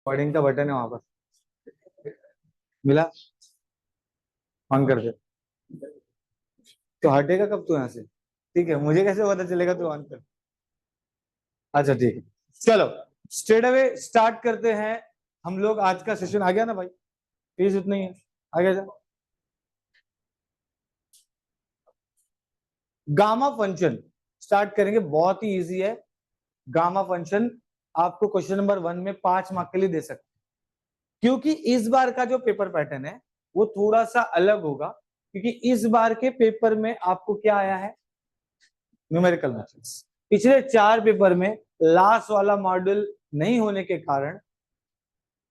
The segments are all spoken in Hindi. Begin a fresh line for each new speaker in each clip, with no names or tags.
रिकॉर्डिंग का बटन है वहां पर, मिला, ऑन कर दे। तो हटेगा कब तू यहाँ से? ठीक है, मुझे कैसे पता चलेगा तू ऑन कर? अच्छा ठीक है, चलो स्ट्रेट अवे स्टार्ट करते हैं हम लोग। आज का सेशन आ गया ना भाई? फीस उतना ही है, आ गया जा। गामा फंक्शन स्टार्ट करेंगे, बहुत ही इजी है। गामा फंक्शन आपको क्वेश्चन नंबर 1 में 5 मार्क के लिए दे सकते हैं, क्योंकि इस बार का जो पेपर पैटर्न है वो थोड़ा सा अलग होगा, क्योंकि इस बार के पेपर में आपको क्या आया है? Numerical maths. पिछले 4 पेपर में लास्ट वाला मॉड्यूल नहीं होने के कारण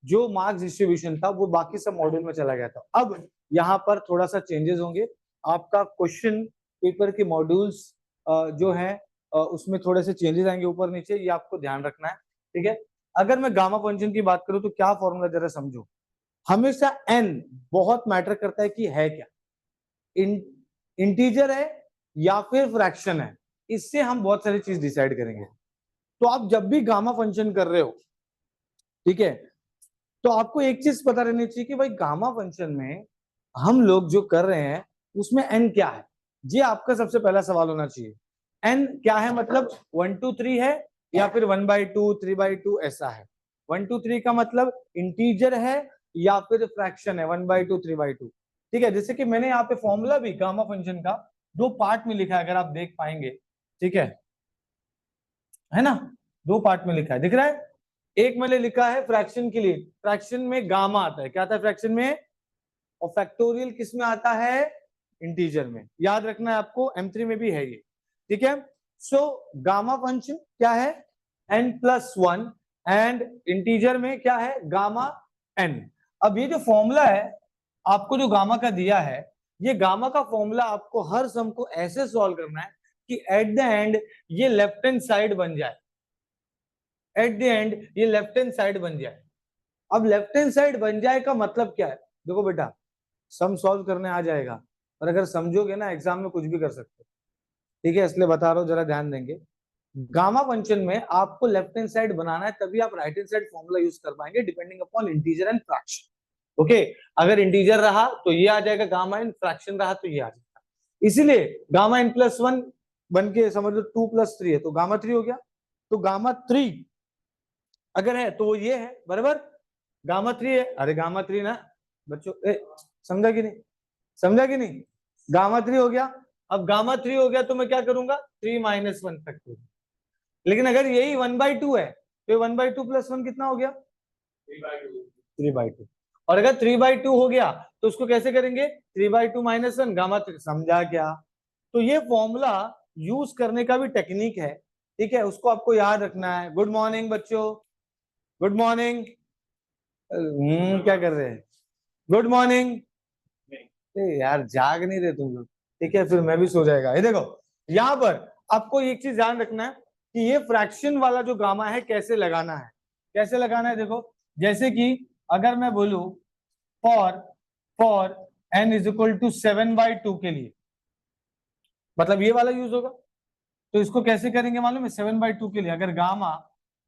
जो मार्क्स डिस्ट्रीब्यूशन था वो बाकी सब मॉड्यूल में चला गया था। अब यहाँ पर थोड़ा सा चेंजेस होंगे। आपका क्वेश्चन पेपर के मॉड्यूल्स जो है उसमें थोड़े से चेंजेस आएंगे ऊपर नीचे, ये आपको ध्यान रखना है, ठीक है। अगर मैं गामा फंक्शन की बात करूं तो क्या फॉर्मूला जरा समझो। हमेशा एन बहुत मैटर करता है कि है क्या, इंटीजर है या फिर फ्रैक्शन है, इससे हम बहुत सारी चीज डिसाइड करेंगे। तो आप जब भी गामा फंक्शन कर रहे हो, ठीक है, तो आपको एक चीज पता रहनी चाहिए कि भाई गामा फंक्शन में हम लोग जो कर रहे हैं उसमें एन क्या है। ये आपका सबसे पहला सवाल होना चाहिए। एन क्या है, मतलब 1 2 3 है या फिर 1/2 3/2 ऐसा है। 1 2 3 का मतलब इंटीजर है या फिर फ्रैक्शन है, 1/2 3/2। ठीक है, जैसे कि मैंने यहाँ पे फॉर्मूला भी गामा फंक्शन का 2 पार्ट में लिखा है, अगर आप देख पाएंगे, ठीक है ना? 2 पार्ट में लिखा है, दिख रहा है? एक मैंने लिखा है फ्रैक्शन के लिए, फ्रैक्शन में गामा आता है, क्या आता है फ्रैक्शन में, और फैक्टोरियल किस में आता है? इंटीजर में। याद रखना है आपको, M3 में भी है ये, ठीक है। सो गामा फंक्शन क्या है? n+1, एंड इंटीजर में क्या है? Gamma n। अब ये जो फॉर्मूला है आपको, जो गामा का दिया है, ये गामा का फॉर्मूला आपको हर सम को ऐसे सॉल्व करना है कि एट द एंड ये लेफ्ट हैंड साइड बन जाए, एट द एंड ये लेफ्ट हैंड साइड बन जाए। अब लेफ्ट हैंड साइड बन जाए का मतलब क्या है? देखो बेटा, सम सॉल्व करने आ जाएगा, और अगर समझोगे ना एग्जाम में कुछ भी कर सकते हो, ठीक है, इसलिए बता रहा हूँ, जरा ध्यान देंगे। गामा फंक्शन में आपको लेफ्ट हैंड साइड बनाना है, तभी आप right hand side formula use कर पाएंगे, depending upon integer and fraction. Okay, अगर इंटीजर रहा तो ये आ जाएगा गामा इन, फ्रैक्शन रहा तो ये आ जाएगा। इसीलिए गामा n+1 बन के समझ लो 2+3 है, तो गामा 3 हो गया। तो गामा 3 अगर है तो वो ये है, बराबर, गामा 3 है। अरे गामा 3 ना बच्चों, समझा कि नहीं? समझा कि नहीं? गामा 3 हो गया। अब गामा 3 हो गया तो मैं क्या करूंगा? 3 - 1 फैक्टोरियल। लेकिन अगर यही 1/2 है तो 1/2 + 1 कितना हो गया? 3/2। और अगर 3/2 हो गया तो उसको कैसे करेंगे? 3/2 - 1 गामा 3। समझा क्या? तो ये फॉर्मूला यूज करने का भी टेक्निक है, ठीक है, उसको आपको याद रखना है। गुड मॉर्निंग बच्चों, गुड मॉर्निंग। क्या कर रहे हैं? Good morning. यार जाग नहीं रहे तुम लोग, ठीक है, फिर मैं भी सो जाएगा। ये देखो, यहाँ पर आपको एक चीज ध्यान रखना है कि ये फ्रैक्शन वाला जो गामा है कैसे लगाना है, कैसे लगाना है। देखो, जैसे कि अगर मैं बोलूं फॉर फॉर n = 7/2 के लिए, मतलब ये वाला यूज होगा। तो इसको कैसे करेंगे मालूम है? 7/2 के लिए अगर गामा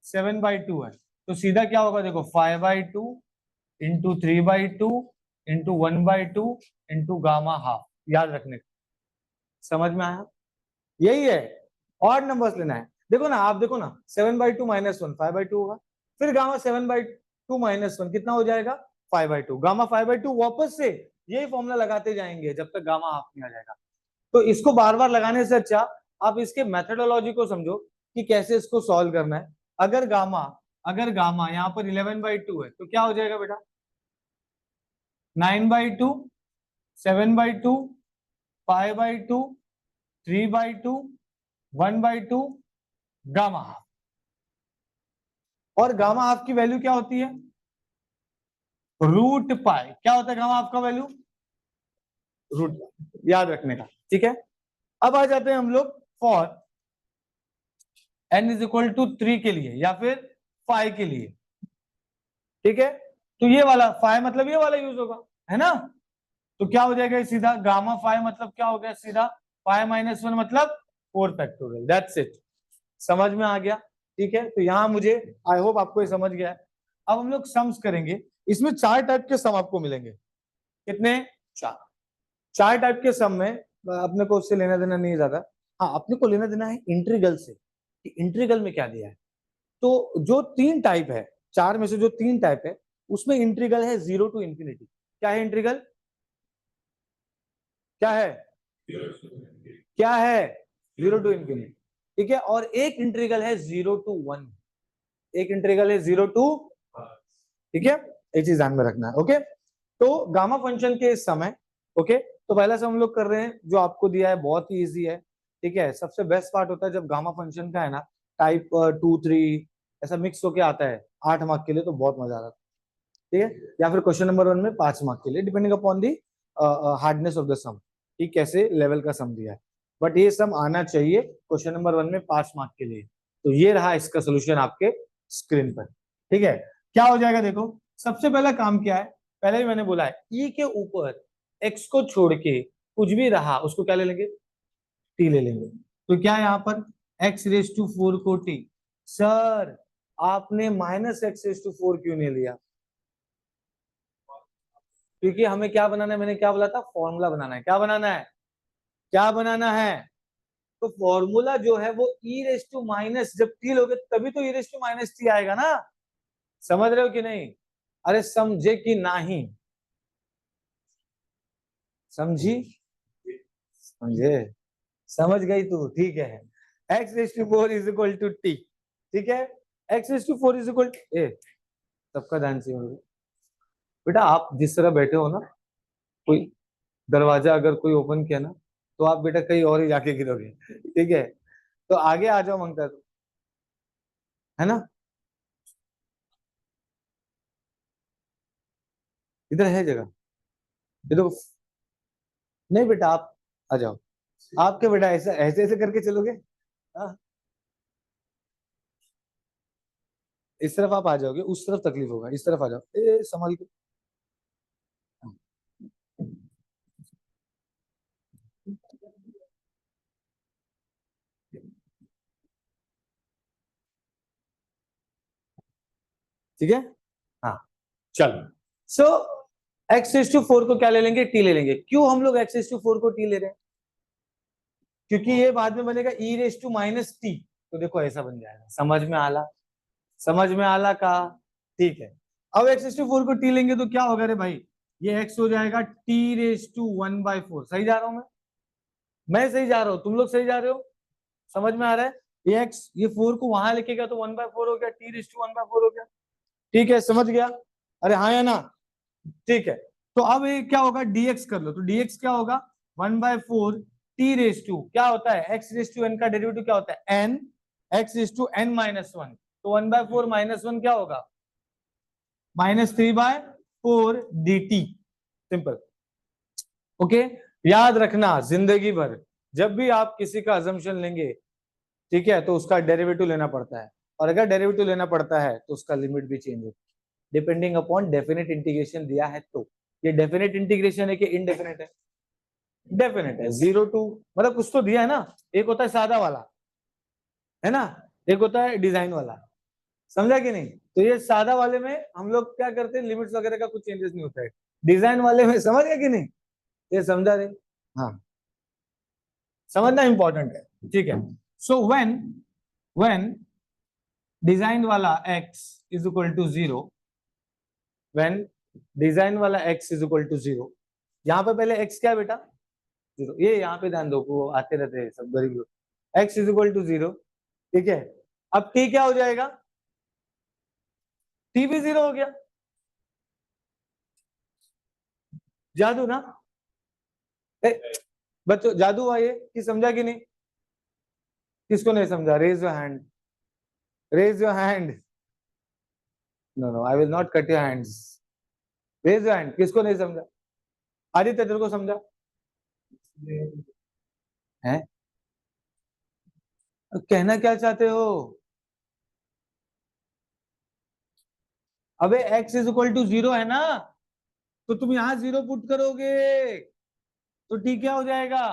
7/2 है तो सीधा क्या होगा? देखो, 5/2 × 3/2 × 1/2 × गामा हाफ। याद रखने का, समझ में आया? यही है, और नंबर्स लेना है। देखो ना, आप देखो ना, 7/2 - 1 5/2 होगा, फिर गामा 7/2 - 1 कितना हो जाएगा? 5/2। गामा 5/2 वापस से यही फॉर्मूला लगाते जाएंगे जब तक गामा हाफ नहीं आ जाएगा। तो इसको बार बार लगाने से अच्छा आप इसके मेथडोलॉजी को समझो कि कैसे इसको सॉल्व करना है। अगर गामा यहाँ पर 11/2 है तो क्या हो जाएगा बेटा? 9/2 7/2 5/2 3/2 1/2 गामा हाफ। और गामा हाफ की वैल्यू क्या होती है? √π। क्या होता है गामा हाफ का वैल्यू? रूट, याद रखने का, ठीक है। अब आ जाते हैं हम लोग फॉर n = 3 के लिए या फिर 5 के लिए, ठीक है। तो ये वाला 5 मतलब ये वाला यूज होगा, है ना? तो क्या हो जाएगा सीधा? गामा 5 मतलब क्या हो गया सीधा? 5 - 1 मतलब 4 फैक्टोरियल। दैट्स इट, समझ में आ गया? ठीक है, तो यहां मुझे, आई होप आपको ये समझ गया है। अब हम लोग सम्स करेंगे। इसमें 4 टाइप के सम आपको मिलेंगे। कितने? 4। 4 टाइप के सम में अपने को उससे लेना देना नहीं ज्यादा। हाँ, अपने को लेना देना है इंटीग्रल से, कि इंटीग्रल में क्या दिया है। तो जो 3 टाइप है, 4 में से जो 3 टाइप है, उसमें इंटीग्रल है 0 टू इंफिनिटी। क्या है इंटीग्रल? क्या है? क्या है? 0 टू इंफिनिटी। ठीक है। और एक इंटीग्रल है 0 टू 1। एक इंटीग्रल है 0 टू, ठीक है, एक चीज ध्यान में रखना है। ओके, तो गामा फंक्शन के इस समय, ओके, तो पहला से हम लोग कर रहे हैं जो आपको दिया है, बहुत ही इजी है। ठीक है, सबसे बेस्ट पार्ट होता है जब गामा फंक्शन का है ना टाइप 2 3 ऐसा मिक्स होके आता है 8 मार्क के लिए, तो बहुत मजा आता है। ठीक है, या फिर क्वेश्चन नंबर 1 में 5 मार्क के लिए, depending upon the hardness of the sum, ठीक, कैसे लेवल का सम दिया है। बट ये सम आना चाहिए क्वेश्चन नंबर 1 में 5 मार्क के लिए। तो ये रहा इसका सोल्यूशन आपके स्क्रीन पर। ठीक है, क्या हो जाएगा देखो। सबसे पहला काम क्या है, पहले ही मैंने बोला है, ई के ऊपर एक्स को छोड़ के कुछ भी रहा उसको क्या ले लेंगे? टी ले लेंगे। तो क्या यहाँ पर एक्स रेस टू 4 को टी, सर आपने माइनस एक्स रेस टू 4 क्यों नहीं लिया? क्योंकि हमें क्या बनाना है, मैंने क्या बोला था, फॉर्मूला बनाना है। क्या बनाना है? क्या बनाना है? तो फॉर्मूला जो है वो ई रेस टू माइनस, जब टी लोगे तभी तो ई रेस टू माइनस टी आएगा ना। समझ रहे हो कि नहीं? अरे समझे कि नहीं? समझी? समझे? समझ गई तू? ठीक है। X raise to 4 is equal to t. ठीक है, x raise to 4 is equal, ए सबका ध्यान से बेटा, आप जिस तरह बैठे हो ना, कोई दरवाजा अगर कोई ओपन किया ना, तो आप बेटा कहीं और ही जाके गिरोगे। ठीक है, तो आगे आ जाओ मंगता, है ना, इधर है जगह, ये देखो। नहीं बेटा, आप आ जाओ। आपके बेटा ऐसा ऐसे ऐसे करके चलोगे? हाँ, इस तरफ आप आ जाओगे, उस तरफ तकलीफ होगा, इस तरफ आ जाओ, ए संभाल के। ठीक है, हाँ, चलो। सो एक्स रेस टू 4 को क्या ले लेंगे? टी ले लेंगे। क्यों हम लोग एक्स रेस टू 4 को टी ले रहे हैं? क्योंकि ये बाद में बनेगा ई रेस टू माइनस टी। तो देखो ऐसा बन जाएगा, समझ में आला? समझ में आला का? ठीक है। अब एक्स रेस टू 4 को टी लेंगे तो क्या होगा रे भाई? ये एक्स हो जाएगा टी रेस टू 1/4। सही जा रहा हूं मैं सही जा रहा हूँ, तुम लोग सही जा रहे हो? समझ में आ रहा है? ये एक्स, ये 4 को वहां लेके गया तो 1/4 हो गया, टी रेस टू 1/4 हो गया। ठीक है, समझ गया? अरे हाँ या ना? ठीक है। तो अब ये क्या होगा, डीएक्स कर लो, तो डीएक्स क्या होगा? 1/4 टी रेस टू, क्या होता है, एक्स रेस टू एन का डेरिवेटिव क्या होता है? N, x raise to n minus one. तो 1/4 माइनस वन क्या होगा? -3/4 dt। सिंपल। ओके, याद रखना जिंदगी भर जब भी आप किसी का अजम्पशन लेंगे, ठीक है, तो उसका डेरिवेटिव लेना पड़ता है। और अगर डेरिवेटिव लेना पड़ता है तो उसका लिमिट भी चेंज होती है, डिपेंडिंग अपॉन डेफिनेट इंटीग्रेशन दिया है तो। ये डेफिनेट इंटीग्रेशन है कि इनडेफिनेट है? डेफिनेट है। 0 टू, मतलब कुछ तो दिया है ना। एक होता है सादा वाला, है ना, एक होता है डिजाइन वाला। समझा कि नहीं? तो ये सादा वाले में हम लोग क्या करते हैं, लिमिट्स वगैरह का कुछ चेंजेस नहीं होता है। डिजाइन वाले में समझ गया कि नहीं? ये समझा रहे? हाँ, समझना इंपॉर्टेंट है। ठीक है। सो व्हेन डिजाइन वाला x is equal to 0, when design वाला x इज इक्वल टू 0, यहाँ पे पहले x क्या है बेटा? 0। ये यहाँ पे ध्यान दो, वो आते रहते हैं सब गरीब लोग। x इज इक्वल टू 0, ठीक है। अब t क्या हो जाएगा? t भी 0 हो गया। जादू ना? ए, बच्चों जादू हुआ ये, कि समझा कि नहीं? किसको नहीं समझा? Raise your hand, raise your hand. No no, I will not cut your hands. Raise your hand, किसको नहीं समझा? आदित्य तेरे को समझा है? कहना क्या चाहते हो? अबे x इज इक्वल टू 0 है ना, तो तुम यहां 0 पुट करोगे तो t क्या हो जाएगा?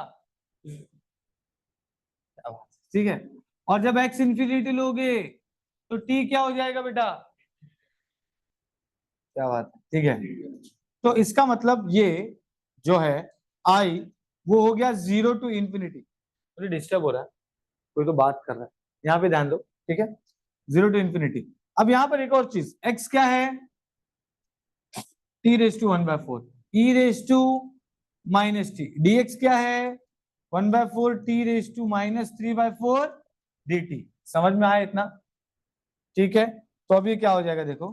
ठीक है। और जब x इंफिनिटी लोगे तो t क्या हो जाएगा बेटा? क्या बात है, ठीक है। तो इसका मतलब ये जो है आई वो हो गया 0 to इंफिनिटी। मुझे डिस्टर्ब हो रहा है, कोई तो बात कर रहा है, यहाँ पे ध्यान दो, ठीक है। 0 to इंफिनिटी। अब यहाँ पर एक और चीज, x क्या है, t⁴ e⁻t dx क्या है 1/4 t⁻³ dt। समझ में आया इतना, ठीक है। तो अब ये क्या हो जाएगा देखो,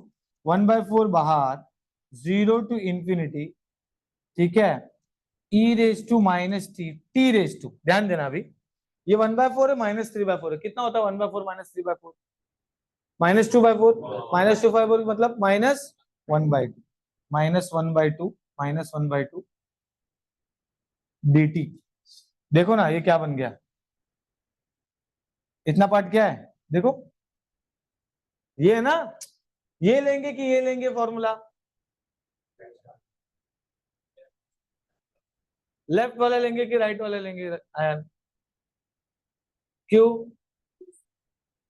1/4 बाहर, 0 to इंफिनिटी, ठीक है, e⁻t ध्यान देना अभी, ये 1/4 है, -3/4 है, कितना होता है 1/4 -3/4, -2/4, -2/4 मतलब -1/2, -1/2 dt। देखो ना ये क्या बन गया, इतना पार्ट क्या है देखो, ये है ना, ये लेंगे कि ये लेंगे फॉर्मूला, लेफ्ट वाले लेंगे कि राइट वाले लेंगे आयन, क्यों,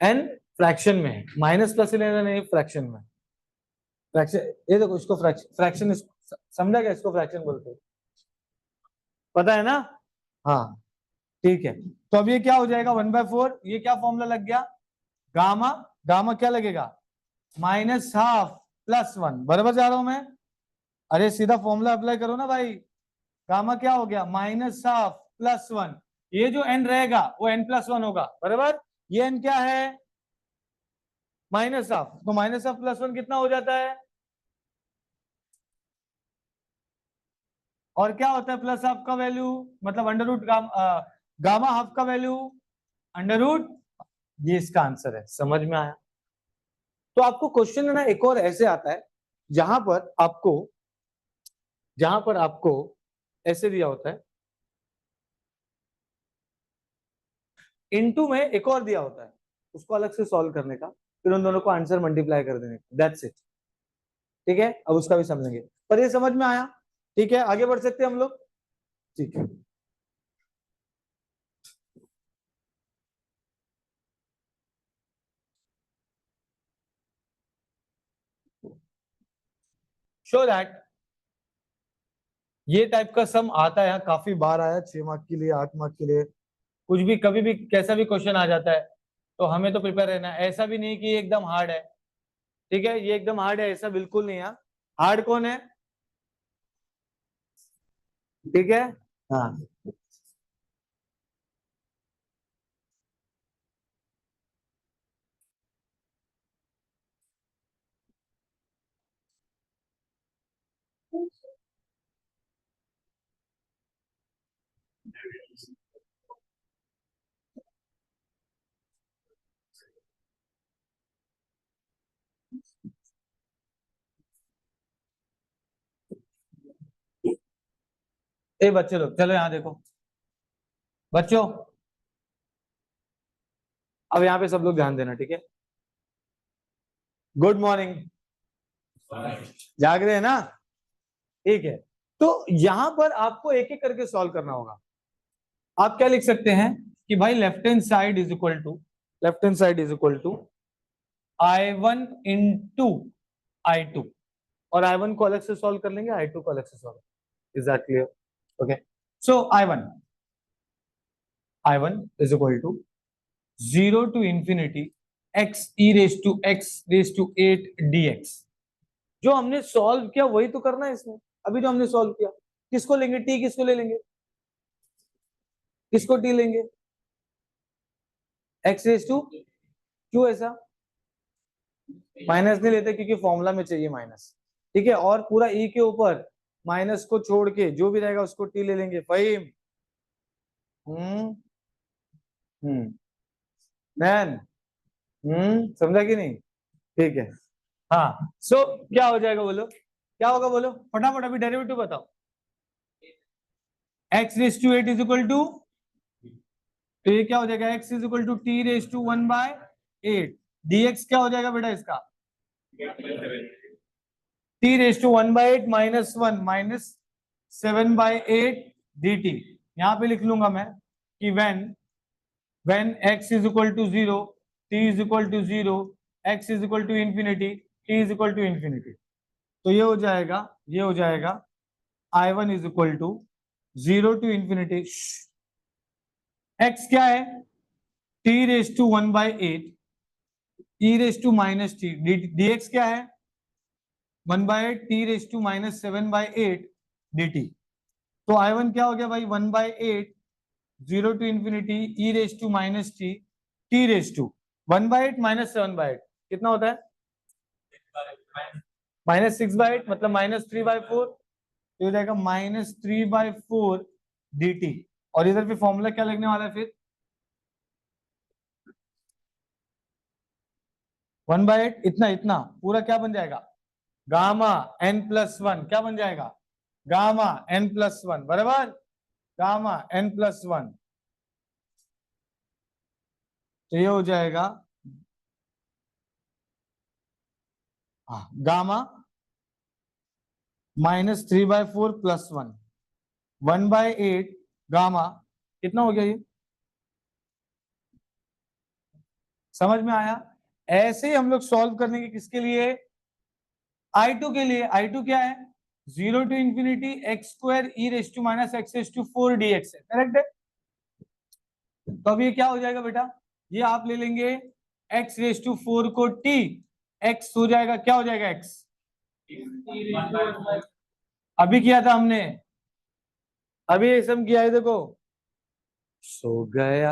एन फ्रैक्शन में है, माइनस प्लस ही लेना, नहीं फ्रैक्शन में, फ्रैक्शन, ये देखो इसको फ्रैक्शन समझा क्या, इसको फ्रैक्शन बोलते हैं, पता है ना, हाँ ठीक है। तो अब ये क्या हो जाएगा 1/4, ये क्या फॉर्मूला लग गया, गामा, गामा क्या लगेगा -½ +1, बराबर जा रहा हूं मैं, अरे सीधा फॉर्मूला अप्लाई करो ना भाई, गामा क्या हो गया -½ +1, ये जो n रहेगा वो n+1 होगा, बराबर, ये n क्या है -½ तो -½ +1 कितना हो जाता है, और क्या होता है +½ का वैल्यू, मतलब √ गामा हाफ का वैल्यू √, ये इसका आंसर है, समझ में आया। तो आपको क्वेश्चन है ना एक और ऐसे आता है, जहां पर आपको ऐसे दिया होता है, इनटू में एक और दिया होता है, उसको अलग से सॉल्व करने का, फिर उन दोनों को आंसर मल्टीप्लाई कर देने का, दैट्स इट, ठीक है। अब उसका भी समझेंगे, पर ये समझ में आया, ठीक है, आगे बढ़ सकते हैं हम लोग, ठीक है। शो दैट ये टाइप का सम आता है, काफी बार आया, 6 मार्क के लिए, 8 मार्क के लिए, कुछ भी कभी भी कैसा भी क्वेश्चन आ जाता है, तो हमें तो प्रिपेयर रहना है, ऐसा भी नहीं कि ये एकदम हार्ड है, ठीक है, ये एकदम हार्ड है ऐसा बिल्कुल नहीं है, हार्ड कौन है, ठीक है, हाँ ए बच्चे लोग चलो यहाँ देखो, बच्चों अब यहाँ पे सब लोग ध्यान देना, ठीक है, गुड मॉर्निंग, जाग रहे हैं ना, ठीक है। तो यहां पर आपको एक एक करके सॉल्व करना होगा। आप क्या लिख सकते हैं कि भाई left hand side is equal to I1 into I2, और I1 को अलग से सॉल्व कर लेंगे, I2 को अलग से solve, is that clear, okay. So I1 is equal to 0 to infinity x e⁻x⁸ dx, जो हमने सॉल्व किया वही तो करना है इसमें, अभी जो हमने सॉल्व किया, किसको लेंगे t, किसको ले लेंगे, किसको t लेंगे, x⁻, क्यों ऐसा, माइनस नहीं लेते क्योंकि फॉर्मूला में चाहिए माइनस, ठीक है, और पूरा e के ऊपर माइनस को छोड़ के जो भी रहेगा उसको t ले लेंगे, फहीम, हम्म हम्म मैन, समझा कि नहीं, ठीक है, हाँ। सो क्या हो जाएगा बोलो, क्या होगा बोलो फटाफट, अभी डेरिवेटिव बताओ, x⁸ इज इक्वल टू, तो ये क्या हो जाएगा x is equal to t⁻1/8, dx क्या हो जाएगा बेटा इसका, t⁻1/8 -1 -7/8 dt। यहां पे लिख लूंगा मैं कि when x is equal to 0, t is equal to 0, x is equal to infinity, t is equal to infinity, तो ये हो जाएगा I1 is equal to 0 to ∞, x क्या है, t⁻1/8 e⁻t, dx क्या है 1/8 t⁻7/8 dt। तो I1 क्या हो गया भाई 1/8 0 to ∞ e⁻t t⁻1/8 -7/8 कितना होता है -6/8 मतलब -3/4, तो हो जाएगा -3/4 dt। और इधर पे फॉर्मूला क्या लगने वाला है फिर 1/8 इतना इतना पूरा क्या बन जाएगा गामा n+1 क्या बन जाएगा गामा n+1 बराबर गामा n+1। तो ये हो जाएगा गामा -3/4 +1 1/8 गामा कितना हो गया ये समझ में आया। ऐसे ही हम लोग सॉल्व करने के किसके लिए I2 के लिए। I2 क्या है 0 to ∞ x² e⁻x⁴ dx है, करेक्ट है। तो अब ये क्या हो जाएगा बेटा, ये आप ले लेंगे x⁴ को t, x हो जाएगा क्या हो जाएगा x अभी किया था हमने, अभी ये सम किया है देखो, सो गया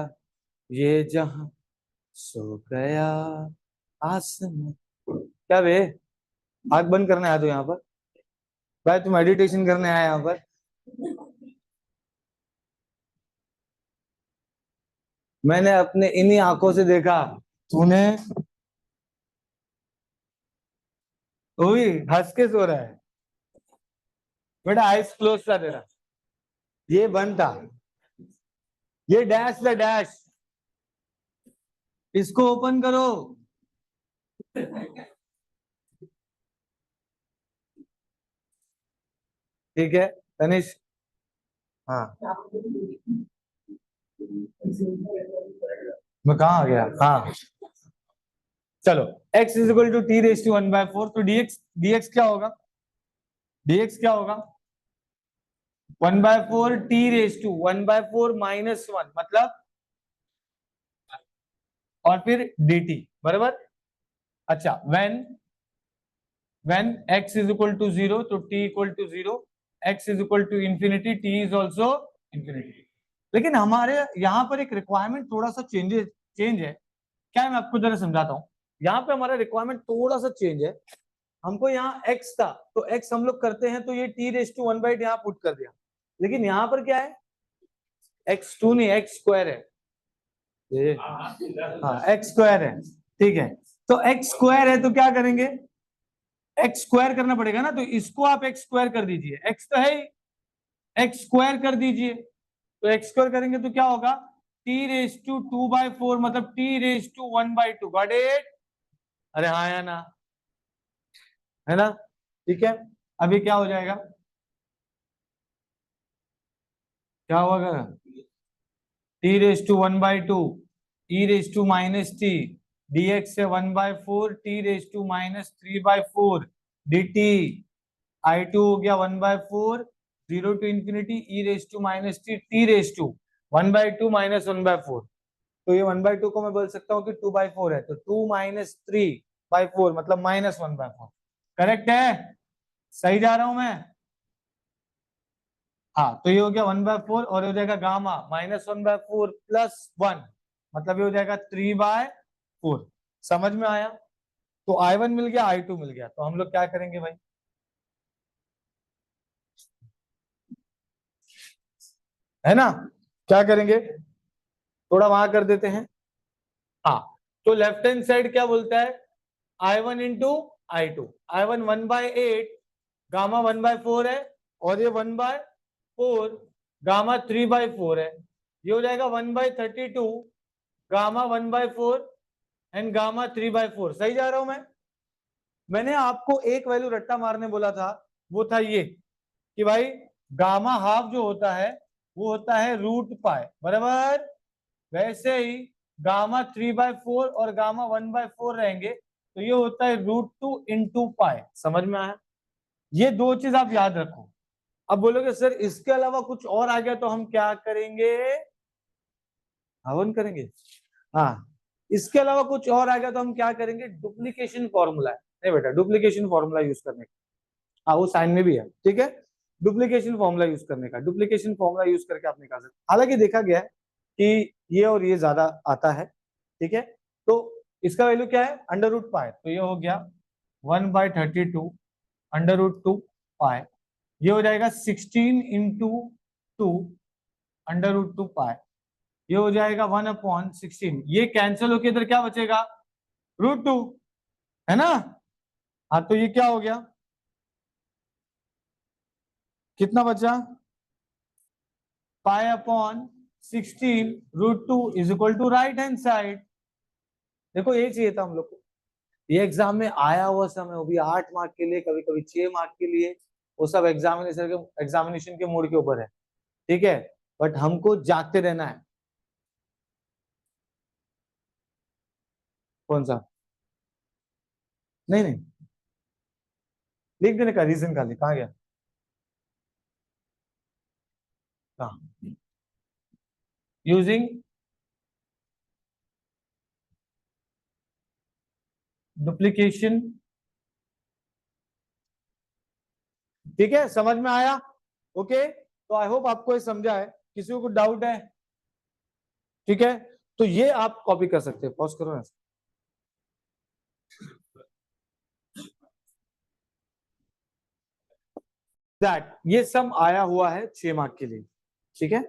ये जहां सो गया आसमां। क्या बे आंख बंद करने आया तो यहाँ पर भाई, तुम मेडिटेशन करने आया यहाँ पर। मैंने अपने इन्हीं आंखों से देखा, तूने वो भी हंस के सो रहा है बेटा, आइस क्लोज था तेरा, ये बंद था, ये डैश था डैश, इसको ओपन करो। ठीक है तनिष, हाँ मैं कहाँ आ गया, हाँ चलो x is equal to t⁻1/4, तो dx क्या होगा, dx क्या होगा 1/4 t⁻1/4 -1 मतलब, और फिर dt बराबर। अच्छा when x is equal to 0 तो t equal to 0, x is equal to infinity, t is also infinity। लेकिन हमारे यहाँ पर एक रिक्वायरमेंट थोड़ा सा चेंज है, क्या है मैं आपको जरा समझाता हूँ। यहाँ पे हमारा रिक्वायरमेंट थोड़ा सा चेंज है, हमको यहाँ x था तो x हम लोग करते हैं तो ये t⁻1/8 यहाँ पुट कर दिया, लेकिन यहाँ पर क्या है x2 नहीं x² है, ये हाँ x² है, ठीक है। तो x² है तो क्या करेंगे x² करना पड़ेगा ना, तो इसको आप x² कर दीजिए, x तो है ही, x² कर दीजिए, तो x² करेंगे तो क्या होगा t⁻2/4 मतलब t⁻1/2 गॉट इट। अरे हाँ या ना, है ना, ठीक है। अभी क्या हो जाएगा, क्या होगा t⁻1/2 e⁻t dx से 1/4 t⁻3/4 dt। I2 हो गया 1/4 0 to ∞ e⁻t t⁻1/2 -1/4, तो ये 1/2 को मैं बोल सकता हूँ कि 2/4 है, तो 2 - 3/4 मतलब -1/4, करेक्ट है, सही जा रहा हूं मैं। हाँ तो ये हो गया 1/4 और ये हो जाएगा गामा -1/4 +1 मतलब ये हो जाएगा 3/4। समझ में आया, तो I1 मिल गया I2 मिल गया, तो हम लोग क्या करेंगे भाई, है ना, क्या करेंगे थोड़ा वहां कर देते हैं। हाँ तो लेफ्ट हैंड साइड क्या बोलता है I1 into I2, I1 1/8 gamma 1/4 है और ये 1/4 गामा 3/4 है, ये हो जाएगा 1/32 गामा 1/4 एंड गामा 3/4। सही जा रहा हूं मैं। मैंने आपको एक वैल्यू रट्टा मारने बोला था, वो था ये कि भाई गामा हाफ जो होता है वो होता है √π बराबर, वैसे ही गामा 3/4 और गामा 1/4 रहेंगे तो ये होता है √2 × π। समझ में आया, ये दो चीज आप याद रखो। अब बोलोगे सर इसके अलावा कुछ और आ गया तो हम क्या करेंगे, हवन करेंगे। हाँ, इसके अलावा कुछ और आ गया तो हम क्या करेंगे, डुप्लीकेशन फॉर्मूला है। नहीं बेटा, डुप्लीकेशन फॉर्मूला यूज करने का, हाँ वो साइन में भी है, ठीक है। डुप्लीकेशन फॉर्मूला यूज करने का, डुप्लीकेशन फॉर्मूला यूज करके आप निकाल सकते। हालांकि देखा गया है कि ये और ये ज्यादा आता है, ठीक है। तो इसका वैल्यू क्या है, अंडर रूट पाए, तो ये हो गया 1/32 अंडर रूट 2 पाए। ये हो जाएगा 16 इंटू 2 अंडर रूट 2 पाए। ये हो जाएगा 1/16। ये कैंसिल होके इधर क्या बचेगा, √2, है ना। हाँ तो ये क्या हो गया, कितना बचा, π/16 √2 is equal to right hand side. देखो ये चाहिए था हम लोग को, ये एग्जाम में आया हुआ समय, वो भी 8 मार्क के लिए, कभी कभी 6 मार्क के लिए, वो सब एग्जामिनेशन के मूड के ऊपर है, ठीक है। बट हमको जागते रहना है। कौन सा, नहीं नहीं, लिख देने का रीजन खाली, कहाँ गया, कहाँ, यूजिंग डुप्लीकेशन, ठीक है, समझ में आया। ओके, तो आई होप आपको ये समझा है। किसी को कुछ डाउट है, ठीक है, तो ये आप कॉपी कर सकते हैं, पॉज करो ना। दैट ये सम आया हुआ है 6 मार्क के लिए, ठीक है।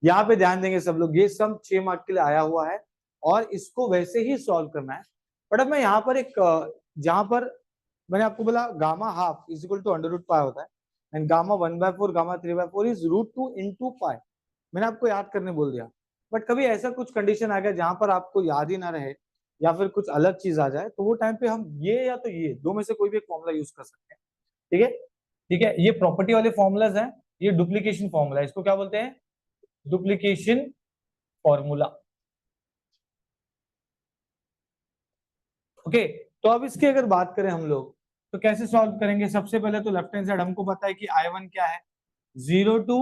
यहाँ पे ध्यान देंगे सब लोग, ये सम 6 मार्क के लिए आया हुआ है और इसको वैसे ही सॉल्व करना है। बट अब मैं यहाँ पर एक जहां पर मैंने आपको बोला gamma half is equal to under root pi होता है, and gamma 1/4 gamma 3/4 is √2 into pi, मैंने आपको याद करने बोल दिया। बट कभी ऐसा कुछ कंडीशन आ गया जहां पर आपको याद ही ना रहे या फिर कुछ अलग चीज आ जाए, तो वो टाइम पे हम ये या तो ये दो में से कोई भी एक फॉर्मूला यूज कर सकते हैं, ठीक है। ठीक है, ये प्रॉपर्टी वाले फॉर्मूलाज हैं, ये डुप्लीकेशन फॉर्मूला, इसको क्या बोलते हैं, डुप्लीकेशन फॉर्मूला। ओके, तो अब इसकी अगर बात करें हम लोग तो कैसे सॉल्व करेंगे। सबसे पहले तो लेफ्ट हैंड साइड हमको पता है कि I1 क्या है, 0 to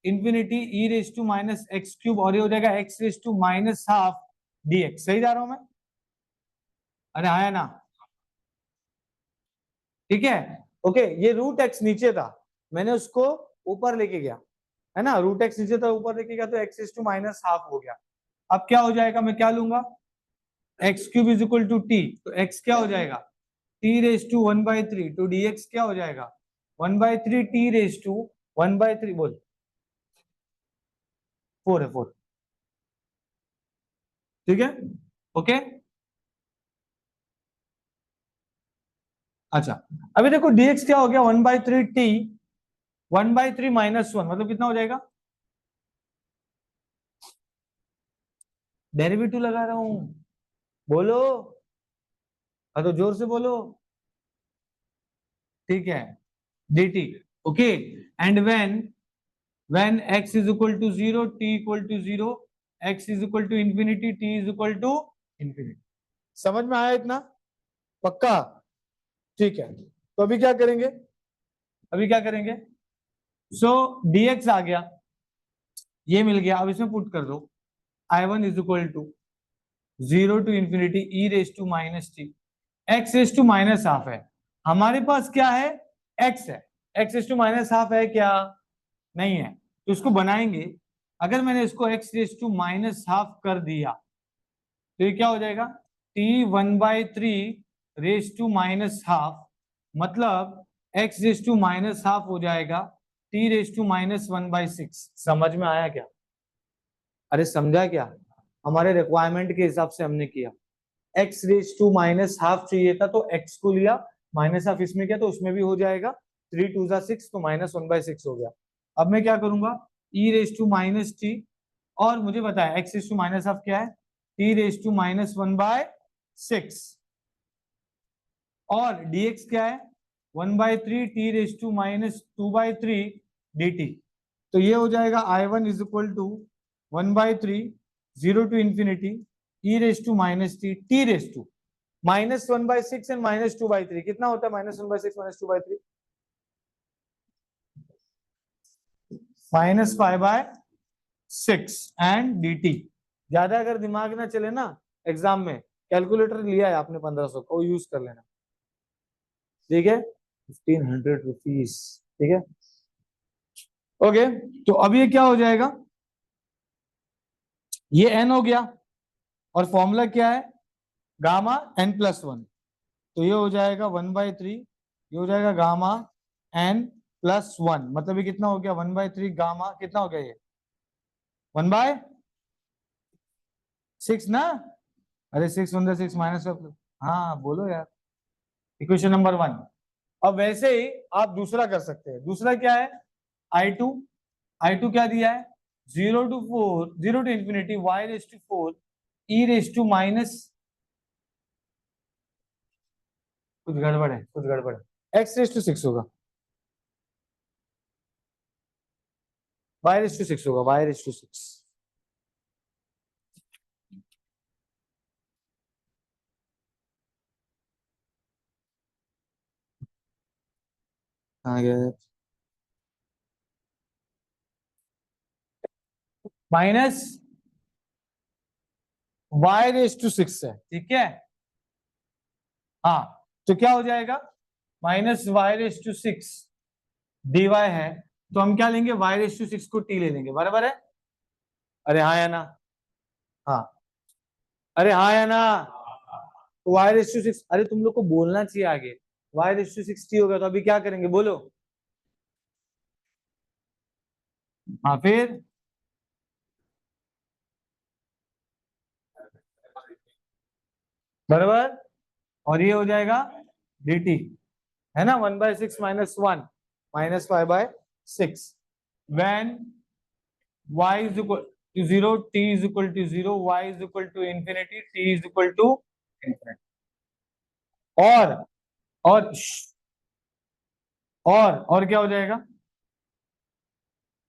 ∞ e⁻x³ और ये हो जाएगा x⁻½ dx। सही जा रहा हूं मैं, अरे आया ना, ठीक है। ओके, ये √x नीचे था, मैंने उसको ऊपर लेके गया, है ना, √x नीचे था ऊपर लेके गया, तो x⁻½ हो गया। अब क्या हो जाएगा, मैं क्या लूंगा, x³ is equal to t, तो x क्या हो जाएगा, t⁻1/3, तो dx क्या हो जाएगा, 1/3 t⁻1/3, बोल 4 है 4, ठीक है। ओके, अच्छा, अभी देखो dx क्या हो गया, 1/3 t 1/3 -1, मतलब कितना हो जाएगा, डेरिवेटिव लगा रहा हूं, बोलो, हाँ तो जोर से बोलो, ठीक है, dt। Okay, and when x is equal to 0 t equal to 0 x is equal to infinity t is equal to infinity। समझ में आया इतना, पक्का, ठीक है। तो अभी क्या करेंगे, अभी क्या करेंगे, सो dx आ गया, ये मिल गया, अब इसमें पुट कर दो, I1 is equal to 0 to infinity e⁻t, x⁻½ है, हमारे पास क्या है, x है, x⁻½ है क्या, नहीं है, तो इसको बनाएंगे। अगर मैंने इसको x⁻½ कर दिया तो ये क्या हो जाएगा, t1/3⁻², मतलब x⁻½ हो जाएगा t⁻1/6। समझ में आया क्या, अरे समझा क्या, हमारे रिक्वायरमेंट के हिसाब से हमने किया, x⁻½ चाहिए था तो x को लिया, -½ इसमें किया तो उसमें भी हो जाएगा, 3×2 = 6, तो -1/6 हो गया। अब मैं क्या करूंगा, e⁻t, और मुझे बताया x⁻½ क्या है, t⁻1/6, और dx क्या है, 1/3 t⁻2/3 dt। तो ये हो जाएगा I1 is equal to 1/3 0 to infinity e⁻t t⁻1/6 and -2/3, कितना होता है -1/6 -2/3, minus pi by 6 and dt। ज्यादा अगर दिमाग ना चले ना एग्जाम में, कैलकुलेटर लिया है आपने 1500 का, वो यूज कर लेना, ठीक है। 1500 रुपीज, ठीक है। ओके, तो अब ये क्या हो जाएगा, ये n हो गया और फॉर्मूला क्या है, गामा n+1। तो ये हो जाएगा 1/3, ये हो जाएगा गामा n+1, मतलब ये कितना हो गया 1/3 गामा, कितना हो गया ये 1/6 ना। अरे 6 माइनस, हाँ बोलो यार, इक्वेशन नंबर 1। अब वैसे ही आप दूसरा कर सकते हैं। दूसरा क्या है, I2। I2 क्या दिया है, 0 to y⁴ e⁻, कुछ गड़बड़ है, कुछ गड़बड़ है, x⁻6 होगा, y⁻6 होगा, y⁻6। आ गया, माइनस y⁻6 है, ठीक है। हाँ, तो क्या हो जाएगा, माइनस y⁻6 dy है, तो हम क्या लेंगे, y⁻6 को t ले लेंगे, बराबर है। अरे हाँ या ना, हाँ, अरे हाँ या ना, y⁻6, अरे तुम लोग को बोलना चाहिए आगे, y⁻6 t होगा, तो अभी क्या करेंगे बोलो। हाँ फिर बराबर, और ये हो जाएगा dt, है ना, 1/6 - 1 -5/6 when y is equal to 0, t is equal to 0, y is equal to infinity, t is equal to infinity। और और और क्या हो जाएगा,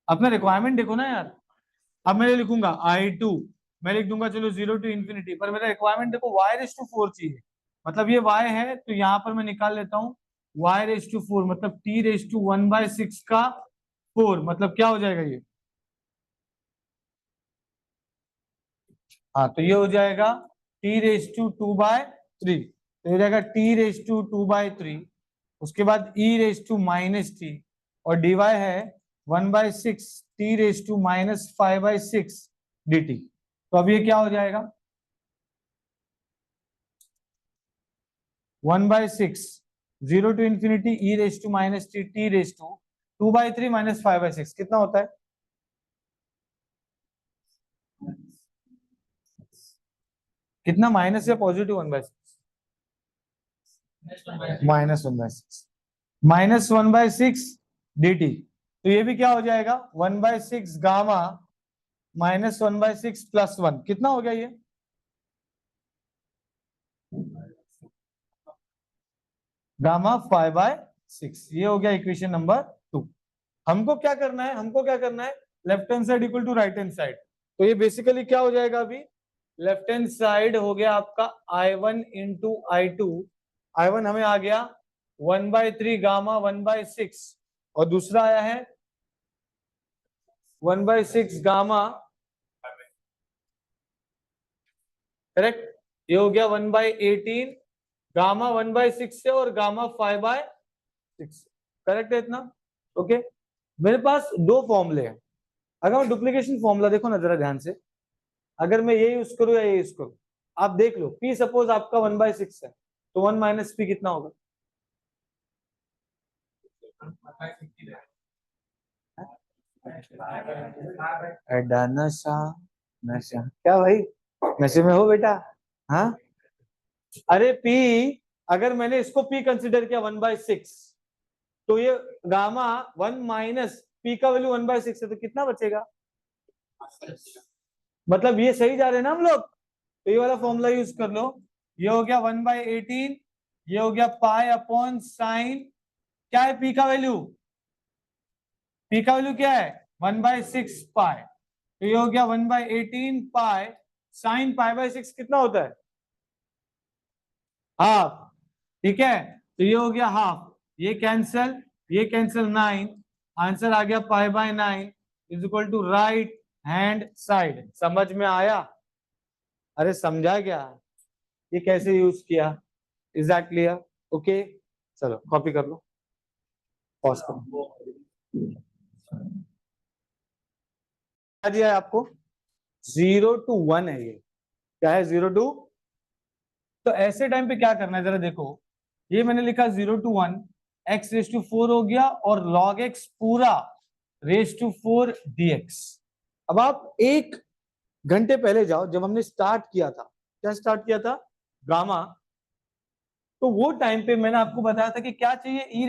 अपना रिक्वायरमेंट देखो ना यार। अब मैं लिखूंगा I2, मैं लिख दूंगा चलो 0 to ∞, पर मेरा रिक्वायरमेंट देखो y⁻4 चाहिए, मतलब ये y है, तो यहाँ पर मैं निकाल लेता हूँ y⁻4, मतलब t⁻1/6 का 4, मतलब क्या हो जाएगा ये, हाँ, तो ये हो जाएगा t⁻2/3, तो हो जाएगा t⁻2/3, उसके बाद e⁻t, और dy है 1/6 t⁻5/6 dt। तो अब ये क्या हो जाएगा, 1/6 0 to ∞ e⁻t t⁻2/3 -5/6 कितना होता है, कितना, माइनस या पॉजिटिव, 1/6 -1/6 -1/6 dt। तो ये भी क्या हो जाएगा 1/6 गामा -1/6 +1, कितना हो गया ये, गामा 5/6, ये हो गया इक्वेशन नंबर 2। हमको क्या करना है, हमको क्या करना है, left hand side equal to right hand side. तो ये बेसिकली क्या हो जाएगा, अभी लेफ्ट हैंड साइड हो गया आपका I1 इंटू I2, I1 हमें आ गया 1/3 गामा 1/6, और दूसरा आया है 1/6 गामा, करेक्ट, ये हो गया 1/18 गामा 1/6 से, और गामा 5/6, करेक्ट है इतना, ओके। मेरे पास दो फॉर्मूले हैं, अगर मैं डुप्लीकेशन फॉर्मूला देखो ना जरा ध्यान से, अगर मैं ये यूज करूं या ये यूज करूं, आप देख लो, P सपोज आपका 1/6 है, तो 1 - P कितना होगा, एडा नशा, नशा क्या भाई, नशे में हो बेटा, हाँ। अरे P, अगर मैंने इसको P कंसिडर किया 1/6, तो ये गामा 1 माइनस P का वैल्यू 1/6 है, तो कितना बचेगा, मतलब ये सही जा रहे हैं ना हम लोग, तो ये वाला फॉर्मूला यूज कर लो। ये हो गया 1/18, ये हो गया π/sin, क्या है P का वैल्यू, P का वैल्यू क्या है 1/6 पाई, तो ये हो गया 1/18 पाई sin π/6 कितना होता है, हाफ, ठीक है। तो ये हो गया हाफ, ये कैंसिल 9, आंसर आ गया π/9, is equal to right hand side. समझ में आया? अरे समझा क्या? ये कैसे यूज किया? Is that clear? ओके, चलो कॉपी कर लो, पॉज करो। क्या दिया है आपको? 0 to 1 है ये। क्या है? 0 to। तो ऐसे टाइम पे क्या करना है जरा देखो, ये मैंने लिखा 0 to 1, x⁴ हो गया और log x पूरा raised to 4 dx। अब आप 1 घंटे पहले जाओ, जब हमने स्टार्ट किया था, क्या स्टार्ट किया था? गामा। तो वो टाइम पे मैंने आपको बताया था कि क्या चाहिए?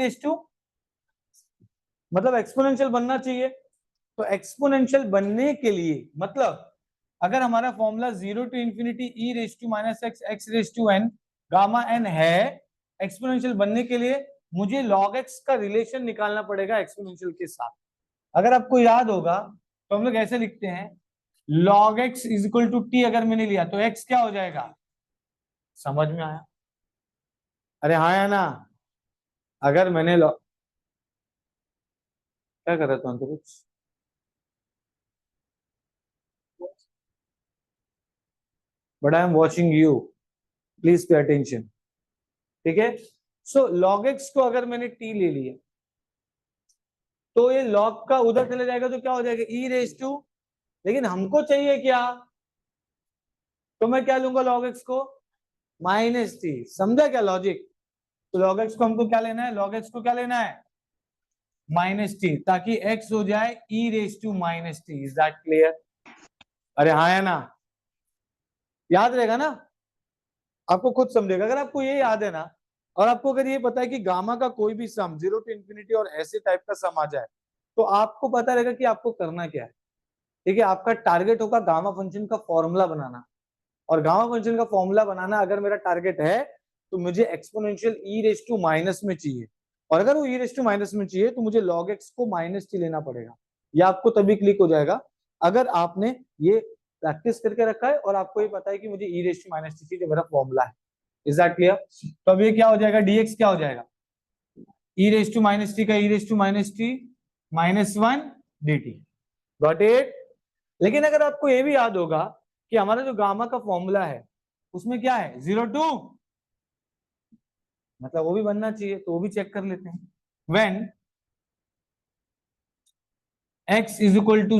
मतलब एक्सपोनेंशियल बनना चाहिए। तो एक्सपोनेंशियल बनने के लिए मतलब अगर हमारा formula 0 to ∞ e⁻x gamma n है, एक्सपोनेंशियल बनने के लिए मुझे log x का रिलेशन निकालना पड़ेगा एक्सपोनेंशियल के साथ। अगर आपको याद होगा तो हम लोग ऐसे लिखते हैं, log x is equal to t। अगर मैंने लिया तो x क्या हो जाएगा? समझ में आया? अरे हाँ या ना? अगर मैंने क्या कर रहा था तो कुछ, but I am watching you, please pay attention. ठीक है, सो log x को अगर मैंने t ले लिया तो ये log का उधर चले जाएगा तो क्या हो जाएगा? e⁻, लेकिन हमको चाहिए क्या? तो मैं क्या लूंगा log x को? -t। समझा क्या लॉजिक? तो log x को हमको क्या लेना है? log x को क्या लेना है? -t, ताकि x हो जाए e⁻t। Is that clear? अरे हाँ या ना? याद रहेगा ना? आपको खुद समझेगा अगर आपको ये याद है ना। और आपको अगर ये पता है कि गामा का कोई भी सम 0 to ∞ और ऐसे टाइप का सम आ जाए, तो आपको पता रहेगा कि आपको करना क्या है। ठीक है, आपका टारगेट होगा गामा फंक्शन का फॉर्मूला बनाना। और गामा फंक्शन का फॉर्मूला बनाना अगर मेरा टारगेट है तो मुझे एक्सपोनेंशियल e⁻ में चाहिए। और अगर वो e⁻ में चाहिए तो मुझे log x को -t लेना पड़ेगा। ये आपको तभी क्लिक हो जाएगा अगर आपने ये प्रैक्टिस करके रखा है और आपको ये पता है कि मुझे e⁻t चाहिए, मेरा फॉर्मूला है। Is that clear? तो अब ये क्या हो जाएगा? dx क्या हो जाएगा? e⁻t का e⁻t -1 dt। Got it? लेकिन अगर आपको ये भी याद होगा कि हमारा जो गामा का फॉर्मूला है उसमें क्या है? 0 to, मतलब वो भी बनना चाहिए, तो वो भी चेक कर लेते हैं। When x is equal to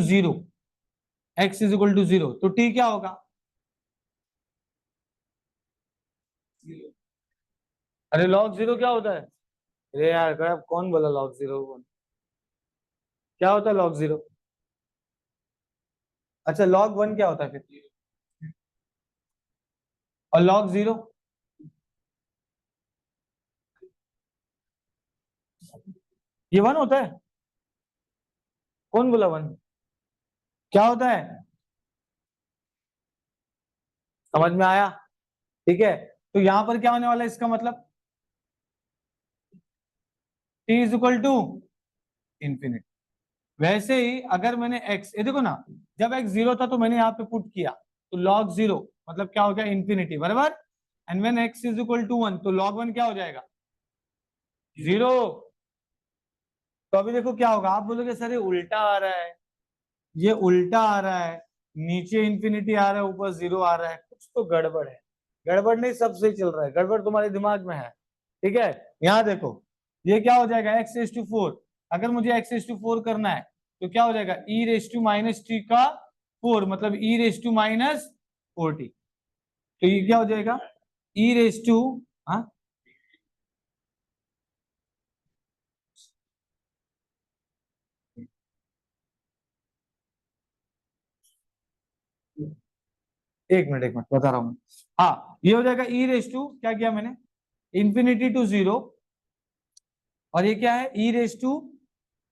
0, तो t क्या होगा? अरे log 0 क्या होता है? अरे यार कौन बोला log 0? क्या होता है log 0? अच्छा, log 1 क्या होता है फिर? और log 0? ये 1 होता है? कौन बोला 1? क्या होता है? समझ में आया? ठीक है, तो यहां पर क्या होने वाला है इसका मतलब? t is equal to infinity. वैसे ही अगर मैंने x, ये देखो ना, जब x 0 था तो मैंने यहाँ पे पुट किया, तो log 0 मतलब क्या हो गया? इंफिनिटी, बराबर। And when x is equal to 1 तो log 1 क्या हो जाएगा? 0। तो अभी देखो क्या होगा, आप बोलोगे सर ये उल्टा आ रहा है, ये उल्टा आ रहा है, नीचे इंफिनिटी आ रहा है ऊपर 0 आ रहा है, कुछ तो गड़बड़ है। गड़बड़ नहीं, सब सही चल रहा है, गड़बड़ तुम्हारे दिमाग में है। ठीक है, यहाँ देखो, ये क्या हो जाएगा? x⁴। अगर मुझे x⁴ करना है तो क्या हो जाएगा? e⁻t का 4 मतलब e⁻4t। तो ये क्या हो जाएगा? e रेस टू, हाँ एक मिनट बता रहा हूँ। हाँ, ये हो जाएगा e⁻, क्या किया मैंने? Infinity to 0। और ये क्या है?